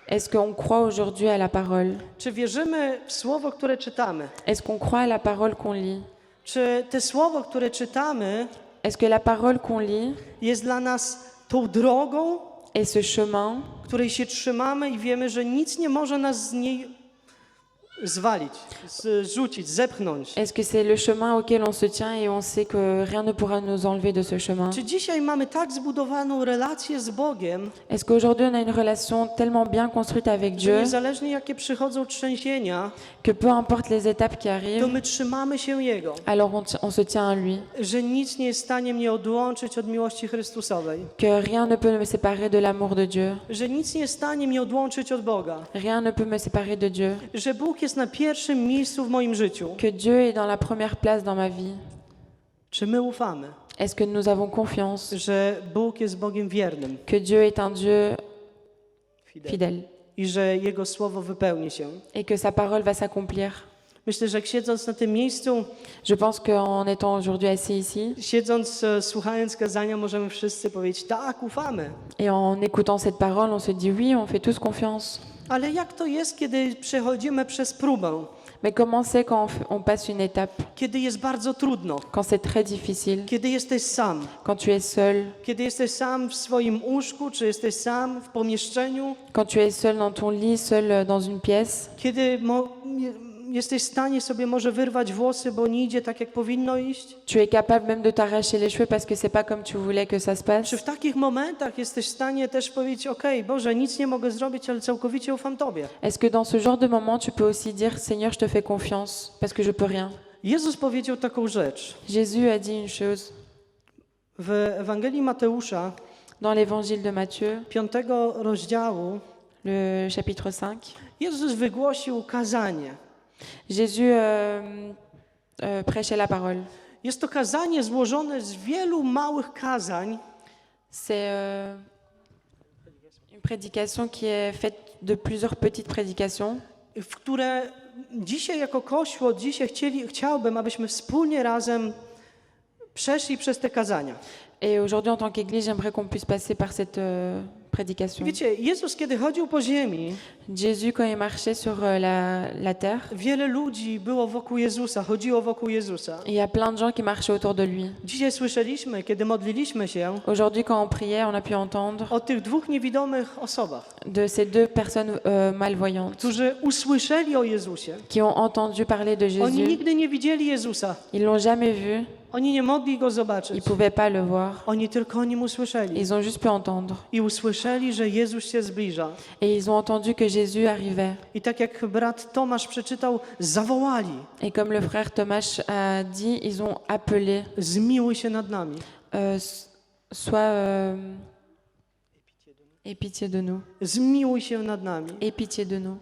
est-ce qu'on croit aujourd'hui à la parole? Czy wierzymy w Słowo, które czytamy? Est-ce qu'on croit à la parole qu'on lit? Czy te Słowo, które czytamy, Est-ce que la parole qu'on lit jest dla nas tą drogą, est ce chemin której się trzymamy i wiemy, że nic nie może nas z niej zwalić, zrzucić, zepchnąć? Est-ce que c'est le chemin auquel on se tient et on sait que rien ne pourra nous enlever de ce chemin? Czy dzisiaj mamy tak zbudowaną relację z Bogiem, Est-ce qu'aujourd'hui on a une relation tellement bien construite avec że Dieu niezależnie jakie przychodzą trzęsienia, que peu importe les étapes qui to arrivent, my trzymamy się Jego? alors on se tient à lui? Że nic nie jest w stanie mnie odłączyć od miłości Chrystusowej? Que rien ne peut me séparer de l'amour de Dieu? Że nic nie jest w stanie mnie odłączyć od Boga? Rien ne peut me séparer de Dieu? Że Bóg jest na pierwszym miejscu w moim życiu? Que Dieu est dans la première place dans ma vie? Czy my ufamy, Est-ce que nous avons confiance że Bóg jest Bogiem wiernym que Dieu est un Dieu fidèle i że Jego Słowo wypełni się? et que sa parole va s'accomplir? Myślę, że jak siedząc na tym miejscu, Je pense qu'en étant aujourd'hui assis ici siedząc, słuchając kazania, możemy wszyscy powiedzieć, tak, ufamy. et en écoutant cette parole, on se dit oui, on fait tous confiance. Ale jak to jest, kiedy przechodzimy przez próbę? Mais comment c'est quand on passe une étape, Kiedy jest bardzo trudno? quand c'est très difficile, Kiedy jesteś sam? quand tu es seul, Kiedy jesteś sam w swoim łóżku, czy jesteś sam w pomieszczeniu? quand tu es seul dans ton lit, seul dans une pièce, Kiedy jesteś w stanie sobie może wyrwać włosy, bo nie idzie tak, jak powinno iść? Tu es capable même de t'arracher les cheveux parce que c'est pas comme tu voulais que ça se passe. Czy w takich momentach jesteś w stanie też powiedzieć, okej, Boże, nic nie mogę zrobić, ale całkowicie ufam Tobie? Est-ce que dans ce genre de moment, tu peux aussi dire Seigneur, je te fais confiance parce que je peux rien. Jezus powiedział taką rzecz. Jésus a dit une chose W Ewangelii Mateusza, dans l'évangile de Matthieu, 5 rozdziału, le chapitre 5. Jezus wygłosił kazanie. Jésus prêchait la parole. Jest to kazanie złożone z wielu małych kazań, C'est une prédication qui est faite de plusieurs petites prédications. w które dzisiaj jako Kościół, dzisiaj chciałbym, abyśmy wspólnie razem przeszli przez te kazania. Et aujourd'hui, en tant qu'Église, j'aimerais qu'on puisse passer par cette prédication. Wiecie, Jezus, kiedy chodził po ziemi, Jésus, quand il marchait sur la terre, wiele ludzi było wokół Jezusa, chodziło wokół Jezusa. il y a plein de gens qui marchaient autour de lui. Dzisiaj słyszeliśmy, kiedy modliliśmy się, Aujourd'hui, quand on priait, on a pu entendre o tych dwóch niewidomych osobach, de ces deux personnes malvoyantes którzy usłyszeli o Jezusie. qui ont entendu parler de Oni Jésus. nigdy nie widzieli Jezusa. Ils l'ont jamais vu, Oni nie mogli go ils zobaczyć. pouvaient pas le voir. Oni tylko o nim usłyszeli. Ils ont juste pu entendre. I usłyszeli, że Jezus się zbliża. Et ils ont entendu que Jésus arrivait. I tak jak brat Tomasz przeczytał, zawołali: Et comme le frère Thomas a dit, ils ont appelé zmiłuj się nad nami. soit aie pitié de nous, Zmiłuj się nad nami. aie pitié de nous.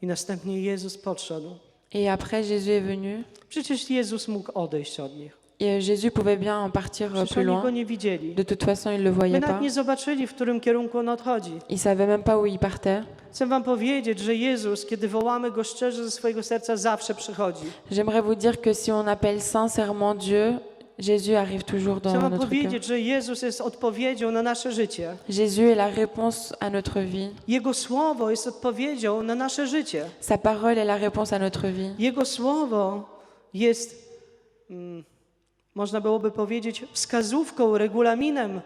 I następnie Jezus podszedł. Et après, Jésus est venu. Przecież Jezus mógł odejść od nich. Et Jésus pouvait bien en partir Przecież plus oni go loin. nie widzieli. De toute façon, ils ne le My voyaient nawet pas. nie zobaczyli, w którym kierunku on odchodzi. Ils ne savaient même pas où il partait. Chcę wam powiedzieć, że Jezus, kiedy wołamy Go szczerze ze swojego serca, zawsze przychodzi. J'aimerais vous dire que si on appelle sincèrement Dieu, Jésus arrive toujours Chcę dans wam notre cœur. powiedzieć, że Jezus jest odpowiedzią na nasze życie. Jésus est la réponse à notre vie. Jego Słowo jest odpowiedzią na nasze życie. Sa parole est la réponse à notre vie. Jego Słowo jest, można byłoby powiedzieć, wskazówką, regulaminem,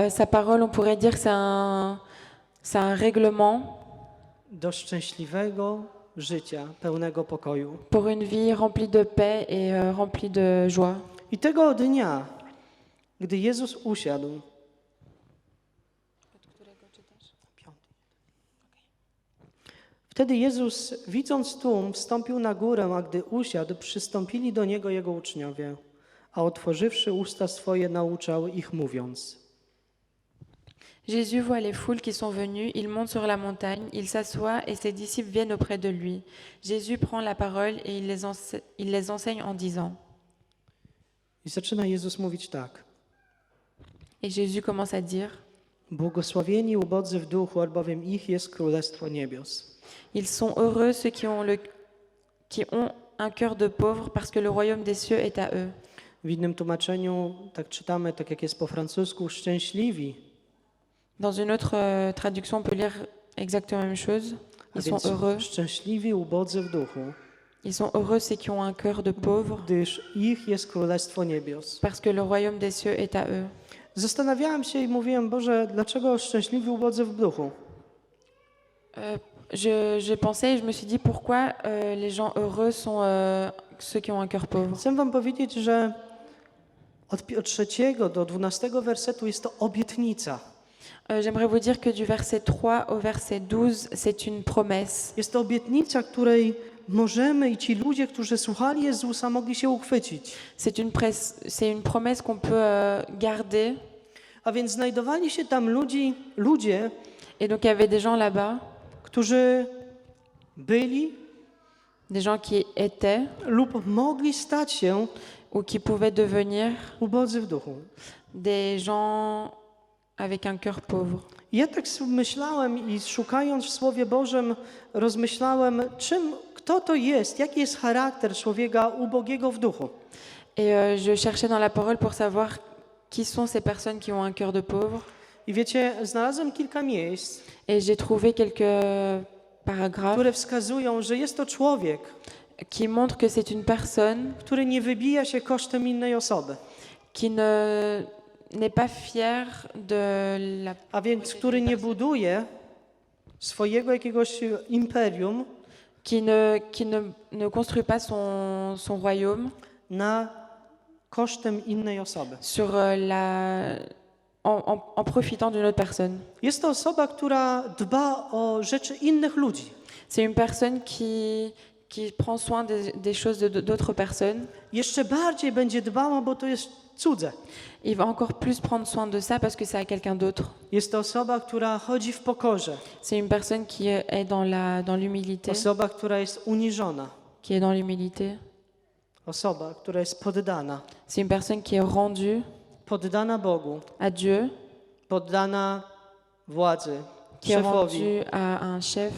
Sa parole, on pourrait dire, c'est un règlement do szczęśliwego życia, pełnego pokoju. pour une vie remplie de paix et remplie de joie. I tego dnia, gdy Jezus usiadł, wtedy Jezus, widząc tłum, wstąpił na górę, a gdy usiadł, przystąpili do Niego Jego uczniowie, a otworzywszy usta swoje, nauczał ich, mówiąc: Jésus voit les foules qui sont venues, il monte sur la montagne, il s'assoit et ses disciples viennent auprès de lui. Jésus prend la parole et il les enseigne en disant. I zaczyna Jezus mówić tak: Et Jésus commence à dire, błogosławieni ubodzy w duchu, albowiem ich jest Królestwo Niebios. ils sont heureux ceux qui ont un cœur de pauvre parce que le royaume des cieux est à eux. W innym tłumaczeniu tak czytamy, tak jak jest po francusku, szczęśliwi. Dans une autre traduction, on peut lire exactement la même chose. A Ils więc sont heureux. szczęśliwi ubodzy w duchu, Ils sont heureux ceux qui ont un cœur de pauvre gdyż ich jest Królestwo Niebios. parce que le royaume des cieux est à eux. Zastanawiałem się i mówiłem: Boże, dlaczego szczęśliwi ubodzy w duchu? Je pensais et je me suis dit pourquoi les gens heureux sont ceux qui ont un cœur pauvre. Chcę wam powiedzieć, że od 3 do 12 wersetu jest to obietnica. J'aimerais vous dire que du verset 3 au verset 12, c'est une promesse. Jest to obietnica, której możemy i ci ludzie, którzy słuchali Jezusa, mogli się uchwycić. C'est une promesse qu'on peut garder. A więc znajdowali się tam ludzie, Et donc il y avait des gens là-bas, którzy byli des gens qui étaient lub mogli stać się ou qui pouvaient devenir ubodzy w duchu. des gens avec un cœur pauvre. Ja tak myślałem i szukając w Słowie Bożym, rozmyślałem, kto to jest, jaki jest charakter człowieka ubogiego w duchu. Et je cherchais dans la parole pour savoir qui sont ces personnes qui ont un cœur de pauvre. I wiecie, znalazłem kilka miejsc, Et j'ai trouvé quelques paragraphes które wskazują, że jest to człowiek, qui montrent que c'est une personne który nie wybija się kosztem innej osoby, qui n'est pas fier de la... a więc który nie buduje swojego jakiegoś imperium qui ne construit pas son royaume kosztem innej osoby. En profitant d'une autre personne. Jest to osoba, która dba o rzeczy innych ludzi. C'est une personne qui prend soin des choses d'autres personnes. Jeszcze bardziej będzie dbała, bo to jest cudze. Il va encore plus prendre soin de ça parce que c'est à quelqu'un d'autre. Jest to osoba, która chodzi w pokorze. C'est une personne qui est dans l'humilité, Osoba, która jest uniżona. qui est dans l'humilité. Osoba, która jest poddana. C'est une personne qui est rendue Poddana Bogu. à Dieu, Poddana władzy, qui est szefowi. rendue à un chef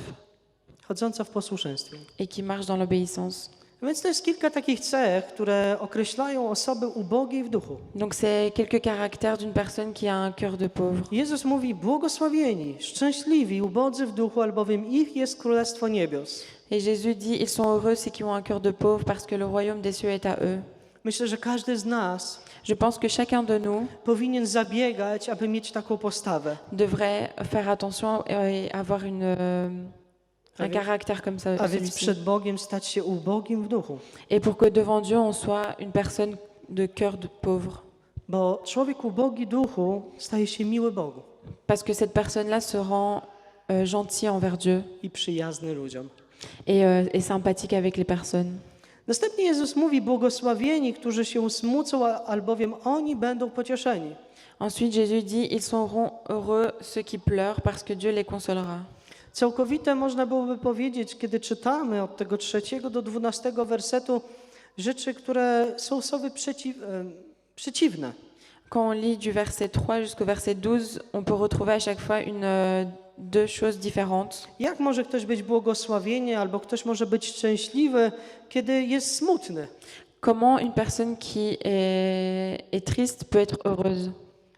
Chodząca w posłuszeństwie. et qui marche dans l'obéissance. Więc to jest kilka takich cech, które określają osoby ubogiej w duchu. Donc c'est quelques caractères d'une personne qui a un cœur de pauvre. Jezus mówi, błogosławieni, szczęśliwi, ubodzy w duchu, albowiem ich jest Królestwo Niebios. Et Jésus dit, ils sont heureux ceux qui ont un cœur de pauvre parce que le royaume des cieux est à eux. Myślę, że każdy z nas Je pense que chacun de nous powinien zabiegać, aby mieć taką postawę. devrait faire attention et avoir un caractère comme ça. A więc celui-ci. przed Bogiem stać się ubogim w duchu. Et pour que devant Dieu, on soit une personne de cœur de pauvre. Bo człowiek ubogi duchu staje się miły Bogu Parce que cette personne-là se rend gentil envers Dieu i przyjazny ludziom. et sympathique avec les personnes. Następnie Jezus mówi, błogosławieni, którzy się smucą, albowiem oni będą pocieszeni. Ensuite, Jésus dit, ils seront heureux ceux qui pleurent parce que Dieu les consolera. Całkowite można byłoby powiedzieć, kiedy czytamy od tego 3 do 12 wersetu rzeczy, które są sobie przeciwne. Quand on lit du verset 3 jusqu'au verset 12, on peut retrouver à chaque fois deux choses différentes. Jak może ktoś być błogosławiony, albo ktoś może być szczęśliwy, kiedy jest smutny? Comment une personne qui est triste peut être heureuse?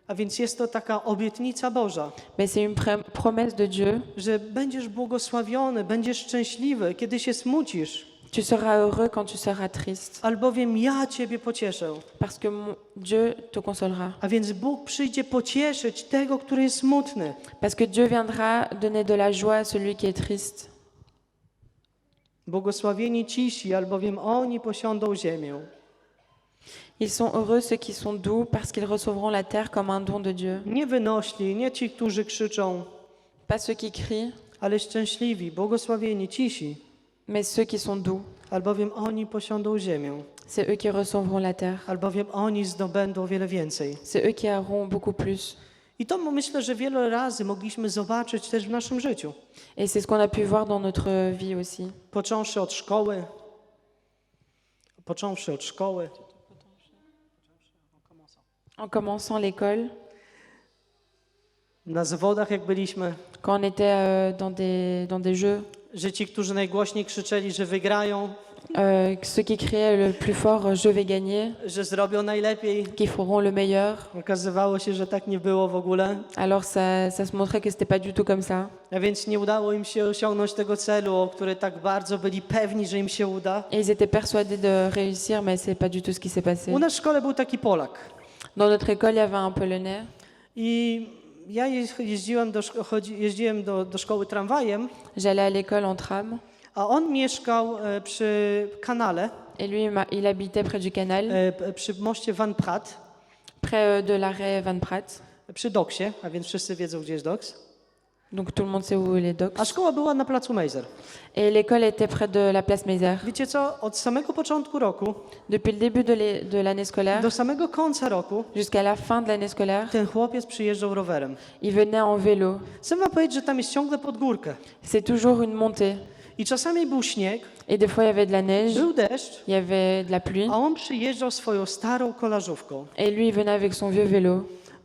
A więc jest to taka obietnica Boża, Mais c'est une promesse de Dieu. że będziesz błogosławiony, będziesz szczęśliwy, kiedy się smucisz, Tu seras heureux quand tu seras triste, albowiem ja Ciebie pocieszę. parce que Dieu te consolera. A więc Bóg przyjdzie pocieszyć tego, który jest smutny. Parce que Dieu viendra donner de la joie à celui qui est triste. Błogosławieni cisi, albowiem oni posiądą ziemię. Ils sont heureux ceux qui sont doux, parce qu'ils recevront la terre comme un don de Dieu. Nie wynośli, nie ci, którzy krzyczą, Pas ceux qui crient, ale szczęśliwi, błogosławieni cisi, mais ceux qui sont doux. albowiem oni posiądą ziemię. C'est eux qui recevront la terre. Albowiem oni zdobędą wiele więcej. C'est eux qui auront beaucoup plus. I to myślę, że wiele razy mogliśmy zobaczyć też w naszym życiu. Et c'est ce qu'on a pu voir dans notre vie aussi. Począwszy od szkoły, En commençant l'école, na zawodach jak byliśmy, quand on était dans des jeux, że ci, którzy najgłośniej krzyczeli, że wygrają, ceux qui criaient le plus fort je vais gagner, że zrobią najlepiej. qui feront le meilleur. Okazywało się, że tak nie było w ogóle. Alors ça se montrait que c'était pas du tout comme ça. A więc nie udało im się osiągnąć tego celu, o który tak bardzo byli pewni, że im się uda. Et ils étaient persuadés de réussir, mais c'est pas du tout ce qui s'est passé. U nas w szkole był taki Polak. Dans notre école, il y avait un Polonais. I ja jeździłem do szkoły tramwajem, J'allais à l'école en tram. a on mieszkał przy kanale, Et lui, il habitait près du canal, przy moście Van Praat, près de l'arrêt Van Praat. przy doksie, a więc wszyscy wiedzą, gdzie jest doks. Donc tout le monde sait où est les A docks. szkoła była na placu Meiser. Et l'école était près de la place Mézère. Wiecie co? Od samego początku roku Depuis le début de l'année scolaire do samego końca roku jusqu'à la fin de l'année scolaire, ten chłopiec przyjeżdżał rowerem. il venait en vélo. Chcę wam powiedzieć, że tam jest ciągle pod górkę. C'est toujours une montée. I czasami był śnieg, Et des fois, il y avait de la neige, był deszcz, il y avait de la pluie. a on przyjeżdżał swoją starą kolażówką. Et lui, il venait avec son vieux vélo.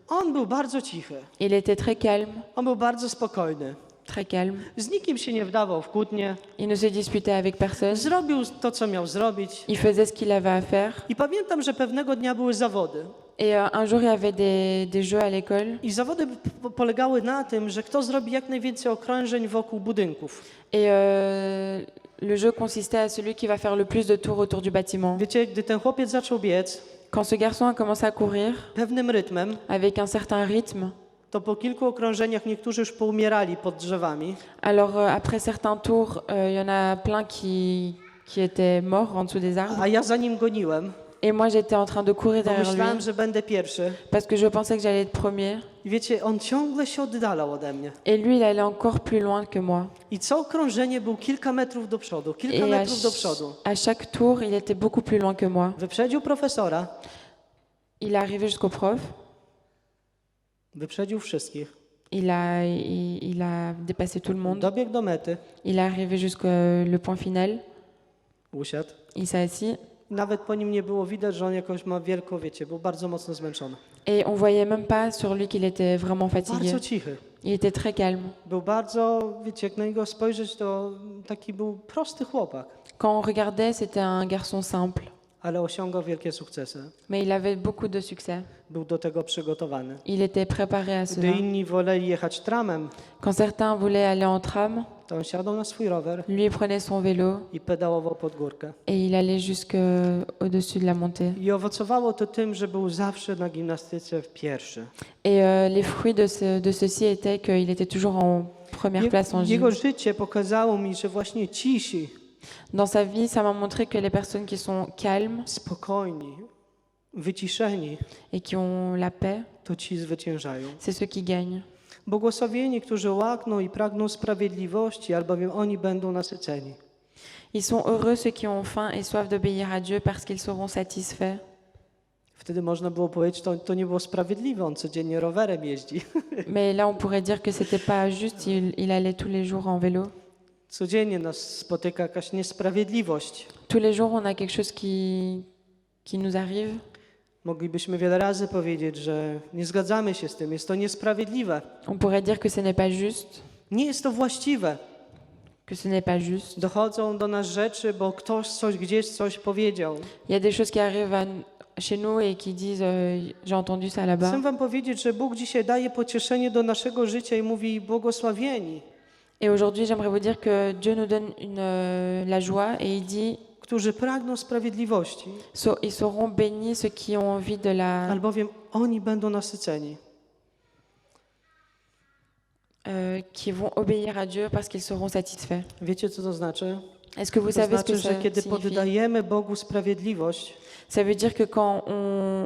On był bardzo cichy, Il était très calme, on był bardzo spokojny. très calme. Z nikim się nie wdawał w kłótnie, Il ne se disputait avec personne. zrobił to, co miał zrobić. Il faisait ce qu'il avait à faire. I pamiętam, że pewnego dnia były zawody. Et un jour, il y avait des jeux à l'école. I zawody polegały na tym, że kto zrobi jak najwięcej okrążeń wokół budynków. Et le jeu consistait à celui qui va faire le plus de tours autour du bâtiment. Wiecie, gdy ten chłopiec zaczął biec Quand ce garçon a commencé à courir pewnym rytmem, avec un certain rythme, to po kilku okrążeniach niektórzy już poumierali pod drzewami. Alors après certains tours, il y en a plein qui étaient morts en dessous des arbres. A ja za nim goniłem, Et moi, j'étais en train de courir bo derrière myślałem, lui że będę pierwszy. parce que je pensais que j'allais être premier. I wiecie, on ciągle się oddalał ode mnie. Et lui, il allait encore plus loin que moi. I co okrążenie był kilka metrów do przodu, kilka Et metrów do przodu. à chaque tour, il était beaucoup plus loin que moi. Wyprzedził profesora, Il est arrivé jusqu'au prof. wyprzedził wszystkich. Il a dépassé tout le monde. Dobiegł do mety, Il est arrivé jusqu'au le point final. usiadł. Il s'est assis. Nawet po nim nie było widać, że on jakoś ma wielką, wiecie, był bardzo mocno zmęczony. Et on voyait même pas sur lui qu'il était vraiment fatigué. Bardzo cichy. Il était très calme. Był bardzo, wiecie, jak na niego spojrzeć, to taki był prosty chłopak, Quand on regardait, c'était un garçon simple. ale osiągał wielkie sukcesy. Mais il avait beaucoup de succès. Był do tego przygotowany. Il était préparé à Gdy cela. inni woleli jechać tramem, Quand certains voulaient aller en tram, to on siadał na swój rower lui prenait son vélo i pedałował pod górkę. et il allait jusqu'au-dessus de la montée. I owocowało to tym, że był zawsze na gimnastyce pierwszy. Et les fruits de ceci étaient qu'il était toujours en première place en gym. Jego życie pokazało mi, że właśnie cisi, Dans sa vie, ça m'a montré que les personnes qui sont calmes spokojni, wyciszeni, et qui ont la paix, to ci zwyciężają. c'est ceux qui gagnent. Błogosławieni, którzy łakną i pragną sprawiedliwości, albowiem oni będą nasyceni. Ils sont heureux ceux qui ont faim et soif d'obéir à Dieu parce qu'ils seront satisfaits. Wtedy można było powiedzieć, to nie było sprawiedliwe, on codziennie rowerem jeździ. Mais là, on pourrait dire que c'était pas juste, il allait tous les jours en vélo. Codziennie nas spotyka jakaś niesprawiedliwość. Tous les jours, on a quelque chose qui nous arrive. Moglibyśmy wiele razy powiedzieć, że nie zgadzamy się z tym, jest to niesprawiedliwe, On pourrait dire que ce n'est pas juste, nie jest to właściwe. que ce n'est pas juste. Dochodzą do nas rzeczy, bo ktoś coś gdzieś coś powiedział. Il y a des choses qui arrivent chez nous et qui disent j'ai entendu ça là-bas. Chcę wam powiedzieć, że Bóg dzisiaj daje pocieszenie do naszego życia i mówi błogosławieni, Et aujourd'hui, j'aimerais vous dire que Dieu nous donne la joie et il dit którzy pragną sprawiedliwości, ils seront bénis ceux qui ont envie de la albowiem oni będą nasyceni. qui vont obéir à Dieu parce qu'ils seront satisfaits. Wiecie, co to znaczy? Est-ce que vous To savez ce que znaczy, że ça kiedy signifie? poddajemy Bogu sprawiedliwość, Ça veut dire que quand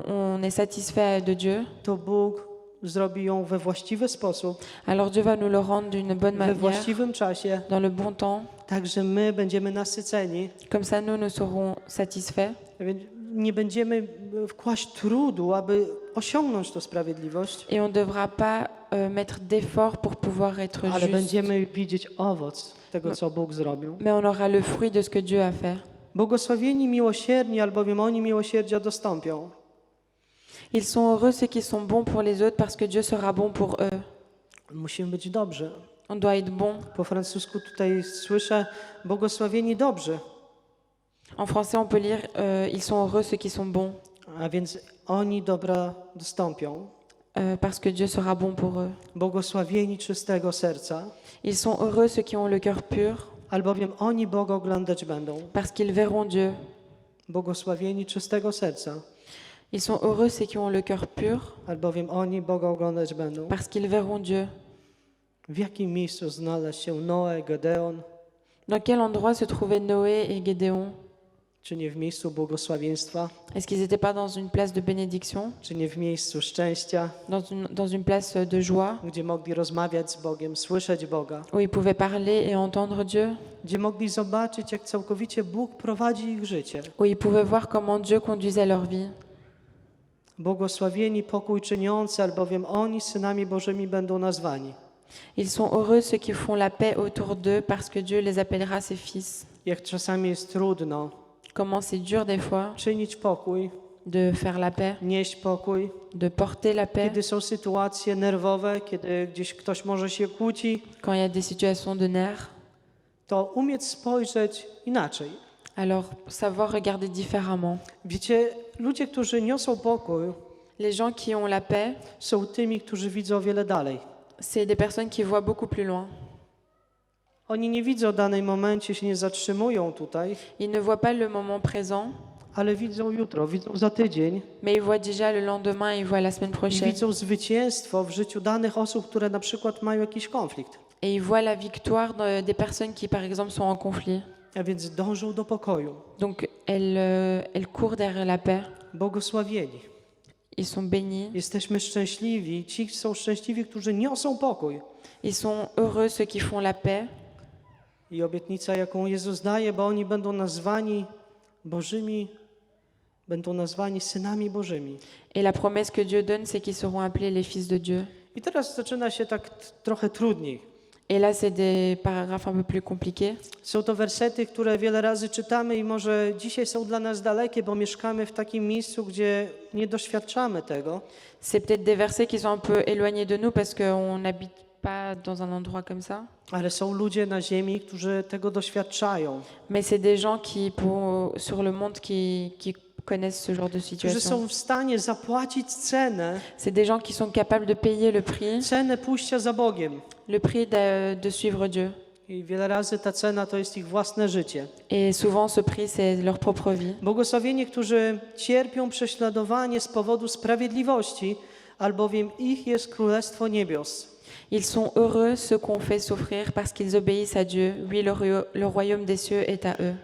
on est satisfait de Dieu, to Bóg zrobi ją we właściwy sposób, alors Dieu va nous le rendre d'une bonne we manière, właściwym czasie, dans le bon temps. tak że my będziemy nasyceni. Comme ça, nous serons satisfaits. Więc nie będziemy wkłaść trudu, aby osiągnąć tę sprawiedliwość, Et on ne devra pas mettre d'efforts pour pouvoir être ale juste. będziemy widzieć owoc tego, co Bóg zrobił. Mais on aura le fruit de ce que Dieu a fait. Błogosławieni miłosierni, albowiem oni miłosierdzia dostąpią. Ils sont heureux ceux qui sont bons pour les autres parce que Dieu sera bon pour eux. Musimy być dobrzy. On doit être bon. Po francusku tutaj słyszę błogosławieni dobrzy, En français, on peut lire ils sont heureux ceux qui sont bons a więc oni dobra dostąpią. parce que Dieu sera bon pour eux. Błogosławieni czystego serca, Ils sont heureux ceux qui ont le cœur pur albowiem oni Boga oglądać będą. parce qu'ils verront Dieu. Błogosławieni czystego serca, Ils sont heureux ceux qui ont le cœur pur albowiem oni Boga oglądać będą. parce qu'ils verront Dieu. W jakim miejscu znalazł się Noe, Gedeon, Dans quel endroit se trouvaient Noé et Gédéon? czy nie w miejscu błogosławieństwa, Est-ce qu'ils n'étaient pas dans une place de bénédiction, czy nie w miejscu szczęścia, dans une place de joie, gdzie mogli rozmawiać z Bogiem, słyszeć Boga, où ils pouvaient parler et entendre Dieu, gdzie mogli zobaczyć, jak całkowicie Bóg prowadzi ich życie. où ils pouvaient voir comment Dieu conduisait leur vie? Błogosławieni pokój czyniący, albowiem oni synami Bożymi będą nazwani. Ils sont heureux ceux qui font la paix autour d'eux parce que Dieu les appellera ses fils. Jak czasami jest trudno Comment c'est dur des fois czynić pokój, de faire la paix, nieść pokój, de porter la paix kiedy są sytuacje nerwowe, kiedy gdzieś ktoś może się kłóci, quand il y a des situations de nerfs. to umieć spojrzeć inaczej. Alors, savoir regarder différemment. Wiecie, ludzie, którzy niosą pokój, Les gens qui ont la paix, są tymi, którzy widzą o wiele dalej. c'est des personnes qui voient beaucoup plus loin. Oni nie widzą w danym momencie, się nie zatrzymują tutaj, Ils ne voient pas le moment présent, ale widzą jutro, widzą za tydzień mais ils voient déjà le lendemain, ils voient la semaine i prochaine. widzą zwycięstwo w życiu danych osób, które na przykład mają jakiś konflikt. Et ils voient la victoire des personnes qui, par exemple, sont en conflit. A więc dążą do pokoju. Donc, elles courent derrière la paix. Błogosławieni. Ils sont bénis. Jesteśmy szczęśliwi. Ci są szczęśliwi, którzy niosą pokój. Ils sont heureux, ceux qui font la paix. I obietnica, jaką Jezus daje, bo oni będą nazwani Bożymi, będą nazwani synami Bożymi. Et la promesse que Dieu donne, c'est qu'ils seront appelés les fils de Dieu. I teraz zaczyna się tak trochę trudniej. Et là, c'est des paragraphes un peu plus compliqués. Są to wersety, które wiele razy czytamy i może dzisiaj są dla nas dalekie, bo mieszkamy w takim miejscu, gdzie nie doświadczamy tego. C'est peut-être des versets qui sont un peu éloignés de nous parce qu'on n'habite pas dans un endroit comme ça. Ale są ludzie na ziemi, którzy tego doświadczają, Mais c'est des gens sur le monde qui connaissent ce genre de którzy situation. są w stanie zapłacić cenę, C'est des gens qui sont capables de payer cenę pójścia za Bogiem. le prix de suivre Dieu. I wiele razy ta cena to jest ich własne życie. Et souvent, ce prix, c'est leur propre vie. Błogosławieni, którzy cierpią prześladowanie z powodu sprawiedliwości, albowiem ich jest Królestwo Niebios. Ils sont heureux ceux qu'on fait souffrir parce qu'ils obéissent à Dieu. Oui, le royaume des cieux est à eux.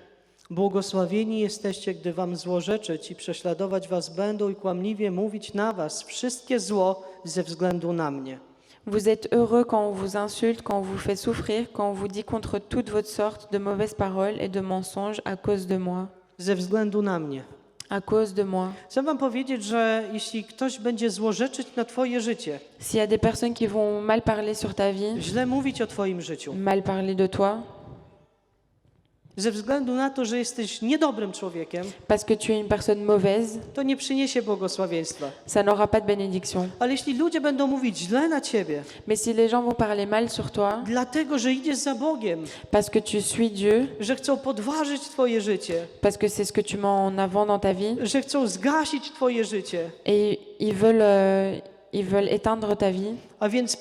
Błogosławieni jesteście, gdy wam złorzeczyć i prześladować was będą i kłamliwie mówić na was wszystkie zło ze względu na mnie. Vous êtes heureux quand on vous insulte, quand on vous fait souffrir, quand on vous dit contre toute votre sorte de mauvaises paroles et de mensonges à cause de moi. Ze względu na mnie. À cause de moi. Chcę wam powiedzieć, że jeśli ktoś będzie złorzeczyć na twoje życie, S'il y a des personnes qui vont mal parler sur ta vie, źle mówić o twoim życiu, mal parler de toi, ze względu na to, że jesteś niedobrym człowiekiem, parce que tu es une personne mauvaise, to nie przyniesie błogosławieństwa. ça n'aura pas de bénédiction. Ale jeśli ludzie będą mówić źle na ciebie, Mais si les gens vont parler mal sur toi, dlatego, że idziesz za Bogiem, parce que tu suis Dieu, że chcą podważyć twoje życie, parce que c'est ce que tu mets en avant dans ta vie, że chcą zgasić twoje życie, et ils veulent éteindre ta vie, a więc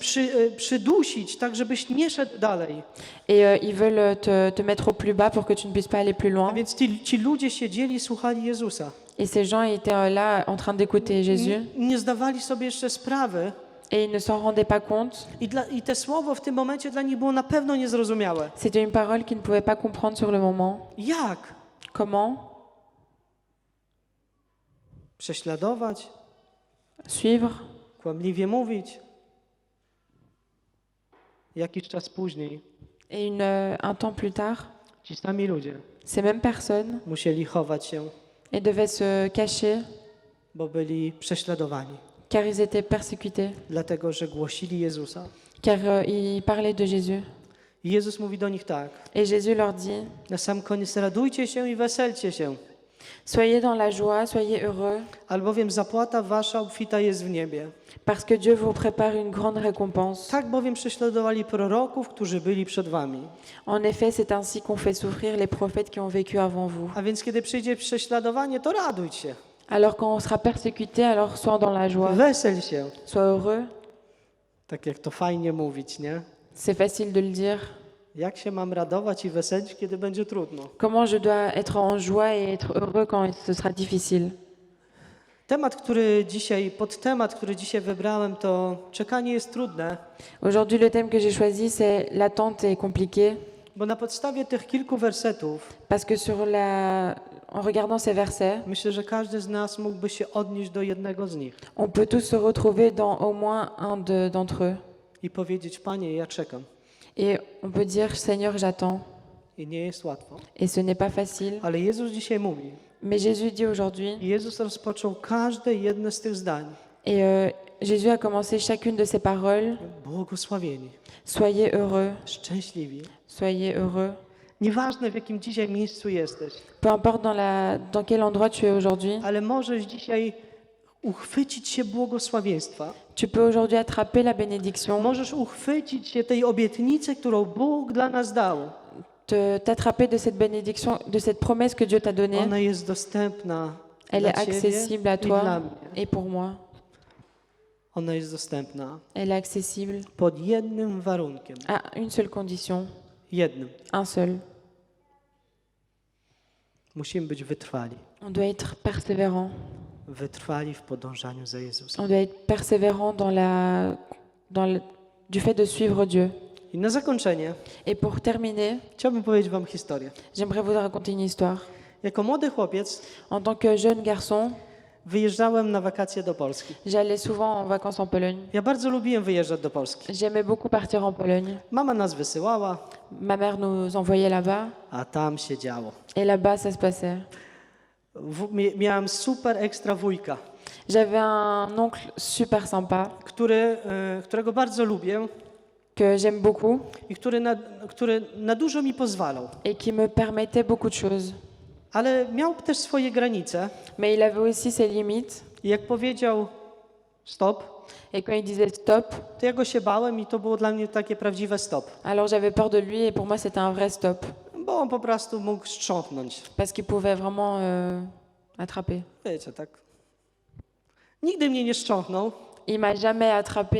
przydusić, tak żebyś nie szedł dalej. et ils veulent te mettre au plus bas pour que tu ne puisses pas aller plus A loin. więc ci ludzie siedzieli i słuchali Jezusa. Et ces gens étaient là en train d'écouter Jésus, Nie zdawali sobie jeszcze sprawy et ils ne s'en rendaient pas compte. i te słowo w tym momencie dla nich było na pewno niezrozumiałe. C'était une parole qu'ils ne pouvaient pas comprendre sur le moment. Jak? Comment Prześladować? suivre? Kłamliwie mówić? Jakiś czas później Et un temps plus tard, ci sami ludzie ces mêmes personnes, musieli chować się, elles devaient se cacher bo byli prześladowani, car ils étaient persécutés, dlatego że głosili Jezusa. car ils parlaient de Jésus. I Jezus mówi do nich tak, Et Jésus leur dit, na sam koniec: radujcie się i weselcie się, soyez dans la joie, soyez heureux, albowiem zapłata wasza obfita jest w niebie. parce que Dieu vous prépare une grande récompense. Tak bowiem prześladowali proroków, którzy byli przed wami. En effet, c'est ainsi qu'on fait souffrir les prophètes qui ont vécu avant vous. A więc kiedy przyjdzie prześladowanie, to radujcie się, Alors quand on sera persécuté, alors sois dans la joie, wesel się. sois heureux. Tak jak to fajnie mówić, nie? C'est facile de le dire. Jak się mam radować i weselić, kiedy będzie trudno? Comment je dois être en joie et être heureux quand ce sera difficile. Podtemat, który dzisiaj wybrałem, to czekanie jest trudne, Aujourd'hui, le thème que j'ai choisi, c'est l'attente est compliquée, bo na podstawie tych kilku wersetów parce que en regardant ces versets, myślę, że każdy z nas mógłby się odnieść do jednego z nich on peut tous se retrouver dans au moins d'entre eux. i powiedzieć: Panie, ja czekam. Et on peut dire, Seigneur, j'attends. I nie jest łatwo. Et ce n'est pas facile. Ale Jezus dzisiaj mówi. Mais Jésus dit aujourd'hui, I Jezus rozpoczął każde jedno z tych zdań. et Jésus a commencé chacune de ces paroles, Błogosławieni, soyez heureux, szczęśliwi. soyez heureux. Nieważne, w jakim dzisiaj miejscu jesteś, Peu importe dans quel endroit tu es aujourd'hui, ale możesz dzisiaj uchwycić się błogosławieństwa. tu peux aujourd'hui attraper la bénédiction, Możesz uchwycić się tej obietnicy, którą Bóg dla nas dał. t'attraper de cette bénédiction, de cette promesse que Dieu t'a donnée. Ona jest dostępna Elle dla est Ciebie accessible à i dla toi mnie. et pour moi. Ona jest dostępna Elle est accessible pod jednym warunkiem. à une seule condition, Jednym. un seul. Musimy być wytrwali. On doit être persévérant. wytrwali w podążaniu za Jezusem. On doit être persévérant du fait de suivre Dieu. I na zakończenie Et pour terminer, chciałbym powiedzieć wam historię. j'aimerais vous raconter une histoire. Jako młody chłopiec En tant que jeune garçon, wyjeżdżałem na wakacje do Polski. j'allais souvent en vacances en Pologne. Ja bardzo lubiłem wyjeżdżać do Polski. J'aimais beaucoup partir en Pologne. Mama nas wysyłała, Ma mère nous envoyait là-bas a tam się działo. et là-bas ça se passait. Miałem super ekstra wujka, J'avais un oncle super sympa którego bardzo lubię que j'aime beaucoup i który na dużo mi pozwalał. et qui me permettait beaucoup de choses. Ale miał też swoje granice Mais il avait aussi ses limites i jak powiedział stop, et quand il disait stop, to ja go się bałem i to było dla mnie takie prawdziwe stop. alors j'avais peur de lui et pour moi c'était un vrai stop Bo on po prostu mógł strząknąć. parce qu'il pouvait vraiment attraper. Wiecie, tak. Nigdy mnie nie strząknął, Il m'a jamais attrapé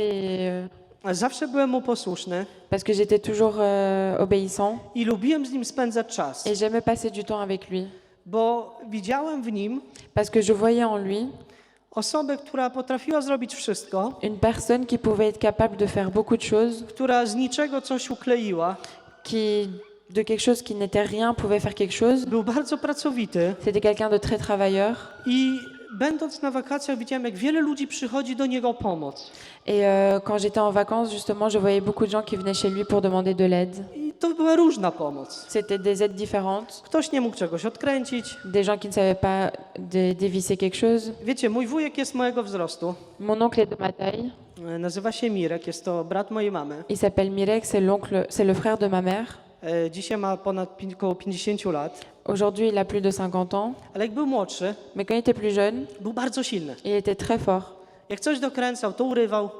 a zawsze byłem mu posłuszny parce que j'étais toujours obéissant i lubiłem z nim spędzać czas, et j'aimais passer du temps avec lui bo widziałem w nim parce que je voyais en lui osobę, która potrafiła zrobić wszystko, une personne qui pouvait être capable de faire beaucoup de choses, która z niczego coś ukleiła, qui de quelque chose qui n'était rien pouvait faire quelque chose. był bardzo pracowity C'était quelqu'un de très travailleur i będąc na wakacjach widziałem, jak wiele ludzi przychodzi do niego o pomoc. et quand j'étais en vacances justement, je voyais beaucoup de gens qui venaient chez lui pour demander de l'aide. I to była różna pomoc. C'était des aides différentes, Ktoś nie mógł czegoś odkręcić. des gens qui ne savaient pas dévisser quelque chose. Wiecie, mój wujek jest mojego wzrostu. Mon oncle est de ma taille, Nazywa się Mirek, jest to brat mojej mamy. il s'appelle Mirek, c'est le frère de ma mère. Dzisiaj ma około 50 lat. Aujourd'hui, il a plus de 50 ans, Ale jak był młodszy, mais quand il était plus jeune, był bardzo silny. il était très fort. Jak coś dokręcał, to urywał.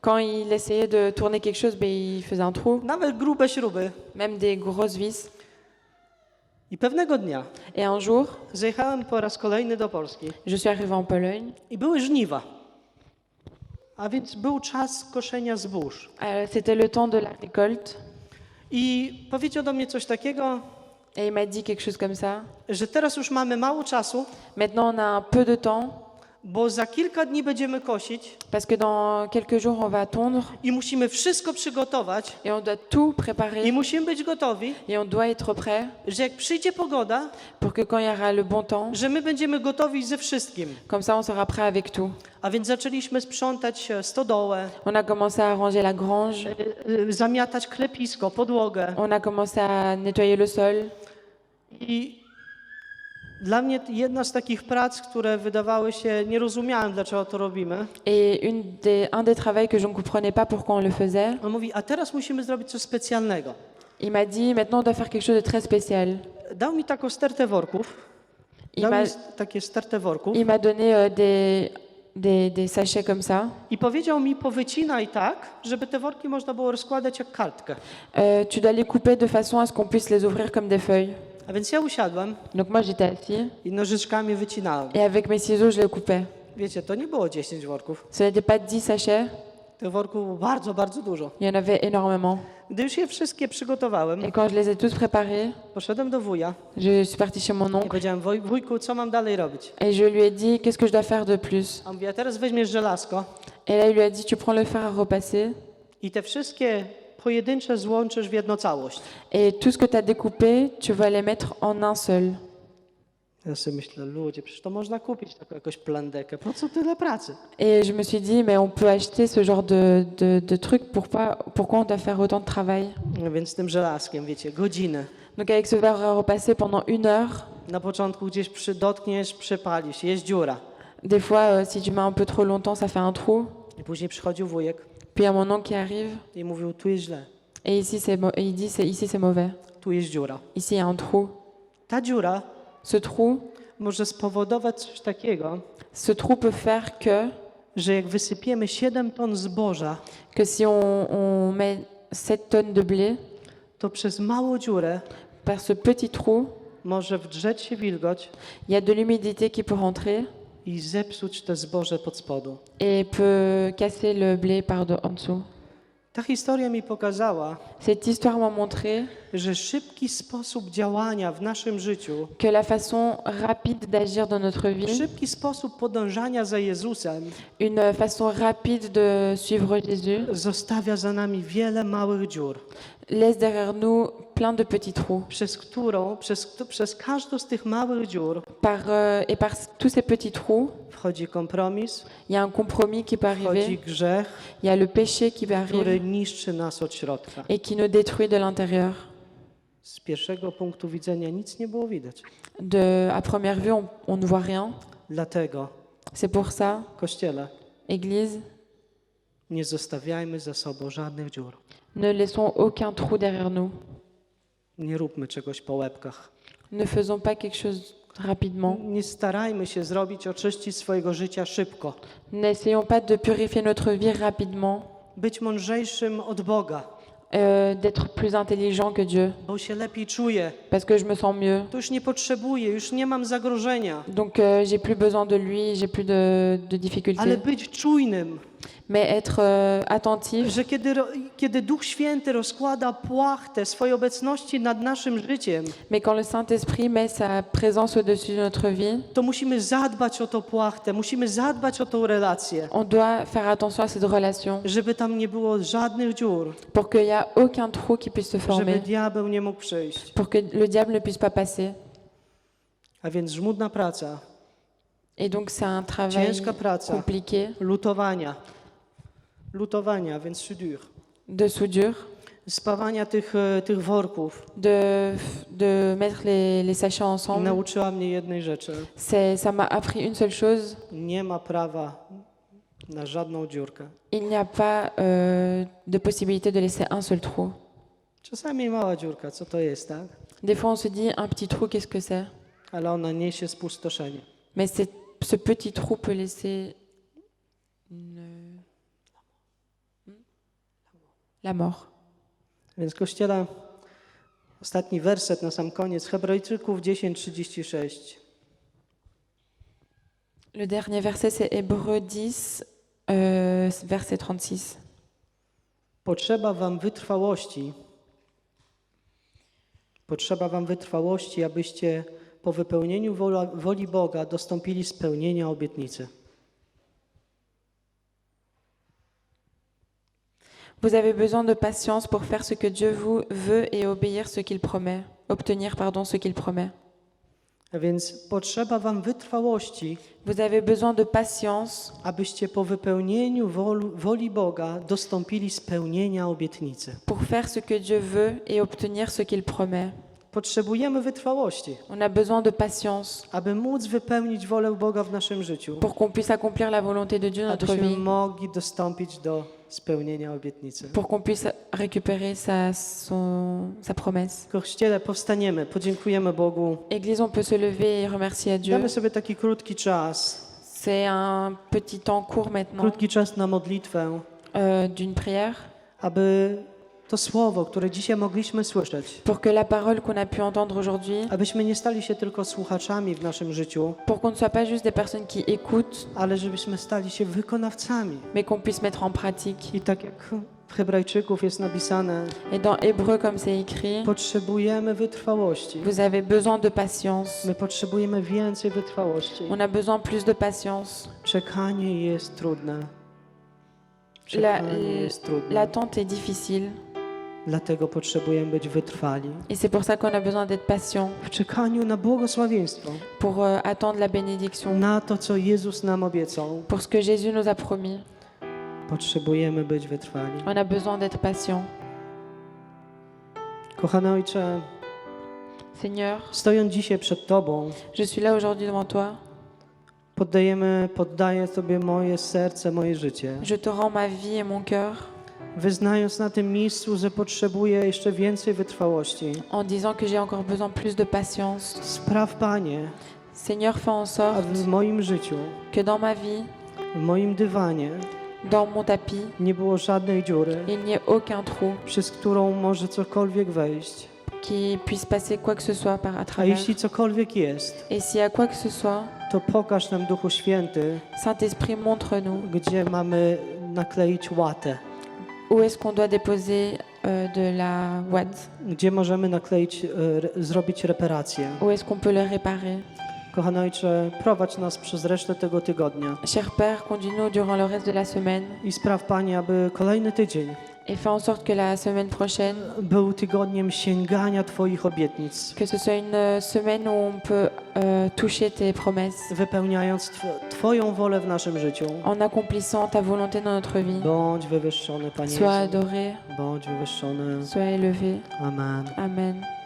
Quand il essayait de tourner quelque chose, ben, il faisait un trou, Nawet grube śruby. même des grosses vis. I pewnego dnia Et un jour, zjechałem po raz kolejny do Polski je suis arrivée en Pologne. i były żniwa. A więc był czas koszenia zbóż. C'était le temps de la récolte. I powiedział do mnie coś takiego, Et il m'a dit quelque chose comme ça. że teraz już mamy mało czasu, Maintenant, on a un peu de temps bo za kilka dni będziemy kosić parce que dans quelques jours, on va tondre i musimy wszystko przygotować et on doit tout préparer i musimy być gotowi, et on doit être prêt że jak przyjdzie pogoda, pour que quand il y aura le bon temps, że my będziemy gotowi ze wszystkim. comme ça, on sera prêt avec tout. A więc zaczęliśmy sprzątać stodołę, On a commencé à ranger la grange, zamiatać klepisko, podłogę. on a commencé à nettoyer le sol. I dla mnie jedna z takich prac, które wydawały się, nie rozumiałem, dlaczego to robimy. Et un des travaux que je ne comprenais pas pourquoi on le faisait, On mówi, a teraz musimy zrobić coś specjalnego. il m'a dit maintenant on doit faire quelque chose de très spécial. Dał mi taką stertę worków. Il Dał m'a mi takie stertę worków. il m'a donné des sachets comme ça. I powiedział mi, powycinaj tak, żeby te worki można było rozkładać jak kartkę. Tu dois les couper de façon à ce qu'on puisse les ouvrir comme des feuilles. A więc ja usiadłem Donc moi j'étais assis i nożyczkami wycinałem. et avec mes ciseaux je les coupais. Wiecie, to nie było 10 worków. Ce n'était pas 10 sachets, Tych worków było bardzo, bardzo dużo. il y en avait énormément. Gdy już je wszystkie przygotowałem, Et quand je les ai tous préparés, poszedłem do wuja je suis partie chez mon i oncle powiedziałem, wujku, co mam dalej robić? et je lui ai dit qu'est-ce que je dois faire de plus. A on mówi, a teraz weźmiesz żelazko Et là il lui a dit tu prends le fer à repasser i te wszystkie pojedyncze złączysz w jedną całość. et tout ce que tu as découpé, tu vas les mettre en un seul. Ja sobie myślę, ludzie, przecież to można kupić taką jakąś plandekę. Po co tyle pracy? Et je me suis dit mais on peut acheter ce genre de truc, pourquoi on doit faire autant de travail? No więc z tym żelazkiem, wiecie, godzinę. Donc avec ce verre à repasser pendant 1 heure, Na początku gdzieś dotkniesz, przypalisz, jest dziura. des fois si tu mets un peu trop longtemps ça fait un trou. I później przychodził wujek Puis il y a mon oncle qui arrive i mówił, tu jest źle, et ici et il dit ici c'est mauvais. tu jest dziura. Ici il y a un trou. Ta dziura Ce trou, może spowodować coś takiego, ce trou peut faire że jak wysypiemy 7 ton zboża, que si on met 7 tonnes de blé to przez małą dziurę par ce petit trou, może wdrzeć się wilgoć il y a de l'humidité qui peut rentrer i zepsuć te zboże pod spodu. et peut casser le blé en dessous. Ta historia mi pokazała, Cette histoire m'a montré że szybki sposób działania w naszym życiu, que la façon rapide d'agir dans notre vie, szybki sposób podążania za Jezusem une façon rapide de suivre Jésus, zostawia za nami wiele małych dziur, laisse derrière nous plein de petits trous. przez każdą z tych małych dziur Et par tous ces petits trous, wchodzi kompromis, il y a un compromis qui peut wchodzi arriver, grzech, il y a le péché qui peut który arriver niszczy nas od środka. et qui nous détruit de l'intérieur. Z pierwszego punktu widzenia nic nie było widać. À première vue, on ne voit rien. Dlatego, C'est pour ça, Kościele, Église, nie zostawiajmy za sobą żadnych dziur. ne laissons aucun trou derrière nous. Nie róbmy czegoś po łebkach. Ne faisons pas quelque chose rapidement. Nie starajmy się oczyścić swojego życia szybko. N'essayons pas de purifier notre vie rapidement, Być mądrzejszym od Boga, d'être plus intelligent que Dieu, bo się lepiej czuję. parce que je me sens mieux. To już nie potrzebuję, już nie mam zagrożenia. Donc j'ai plus besoin de lui, j'ai plus de difficultés. Ale być czujnym, Mais être attentif, że kiedy Duch Święty rozkłada płachtę swojej obecności nad naszym życiem, mais quand le Saint-Esprit met sa présence au-dessus de notre vie, to musimy zadbać o tą płachtę, musimy zadbać o tą relację, on doit faire attention à cette relation żeby tam nie było żadnych dziur, pour qu'il n'y a aucun trou qui puisse se żeby former, diabeł nie mógł przyjść. pour que le diable ne puisse pas passer. A więc żmudna praca, Et donc c'est un travail ciężka praca, compliqué lutowania, więc soudure, de soudure, spawania tych worków. de mettre les sachets ensemble. Nauczyła mnie jednej rzeczy. Ça m'a appris une seule chose, Nie ma prawa na żadną dziurkę. il n'y a pas de possibilité de laisser un seul trou. Czasami mała dziurka, co to jest, tak? Des fois on se dit un petit trou, qu'est-ce que c'est? Ale ona niesie spustoszenie. Mais ce petit trou peut laisser la mort. Więc Kościele, ostatni werset na sam koniec, Hebrajczyków 10:36. Le dernier verset, c'est Hébreux 10, verset 36. Potrzeba wam wytrwałości, abyście po wypełnieniu woli Boga dostąpili spełnienia obietnicy. Vous avez besoin de patience pour faire ce que Dieu vous veut et obtenir ce qu'il promet. A więc potrzeba wam wytrwałości, Vous avez besoin de patience abyście po wypełnieniu woli Boga dostąpili spełnienia obietnicy. pour faire ce que Dieu veut et obtenir ce qu'il promet. Potrzebujemy wytrwałości, On a besoin de patience aby móc wypełnić wolę Boga w naszym życiu, pour qu'on puisse accomplir la volonté de Dieu dans notre abyśmy vie, mogli dostąpić do spełnienia obietnicy. pour qu'on puisse récupérer sa promesse. Kościele, powstaniemy, podziękujemy Bogu. Église, on peut se lever et remercier à Dieu. Damy sobie taki krótki czas, C'est un petit temps court maintenant krótki czas na modlitwę, d'une prière aby to słowo, które dzisiaj mogliśmy słyszeć, pour que la parole qu'on a pu entendre aujourd'hui, abyśmy nie stali się tylko słuchaczami w naszym życiu, pour qu'on ne soit pas juste des personnes qui écoutent, ale żebyśmy stali się wykonawcami. mais qu'on puisse mettre en pratique. I tak jak w Hebrajczyków jest napisane, Et dans Hébreux, comme c'est écrit, potrzebujemy wytrwałości. vous avez besoin de patience. My potrzebujemy więcej wytrwałości. On a besoin plus de patience. Czekanie jest trudne. Czekanie jest trudne. L'attente est difficile. Dlatego potrzebujemy być wytrwali. Et c'est pour ça qu'on a besoin d'être patient W czekaniu na błogosławieństwo, pour attendre la bénédiction, na to, co Jezus nam obiecał. pour ce que Jésus nous a promis. Potrzebujemy być wytrwali. On a besoin d'être patient. Kochany Ojcze, Seigneur, stojąc dzisiaj przed Tobą, je suis là aujourd'hui devant toi. poddaję Tobie moje serce, moje życie. Je te rends ma vie et mon cœur Wyznając na tym miejscu, że potrzebuję jeszcze więcej wytrwałości. en disant que j'ai encore besoin plus de patience. Spraw, Panie, Seigneur, fais en aby sorte w moim życiu, que dans ma vie, w moim dywanie dans mon tapis, nie było żadnej dziury, il n'y ait aucun trou przez którą może cokolwiek wejść. qui puisse passer quoi que ce soit à A travers. jeśli cokolwiek jest, Et s'il y a quoi que ce soit, to pokaż nam, Duchu Święty, Saint-Esprit, montre-nous gdzie mamy nakleić łatę, où est-ce qu'on doit déposer de la boîte? Gdzie możemy nakleić, zrobić reparację. Où est-ce qu'on peut le réparer? Kochany Ojcze, prowadź nas przez resztę tego tygodnia Cher Père, conduis-nous durant le reste de la semaine i spraw, Panie, aby kolejny tydzień et fais en sorte que la semaine prochaine, był tygodniem sięgania Twoich obietnic, que ce soit une semaine où on peut toucher tes promesses wypełniając Twoją wolę w naszym życiu. en accomplissant ta volonté dans notre vie. Bądź wywyższony, Panie Sois Jezu. adoré, Bądź wywyższony. sois élevé. Amen. Amen.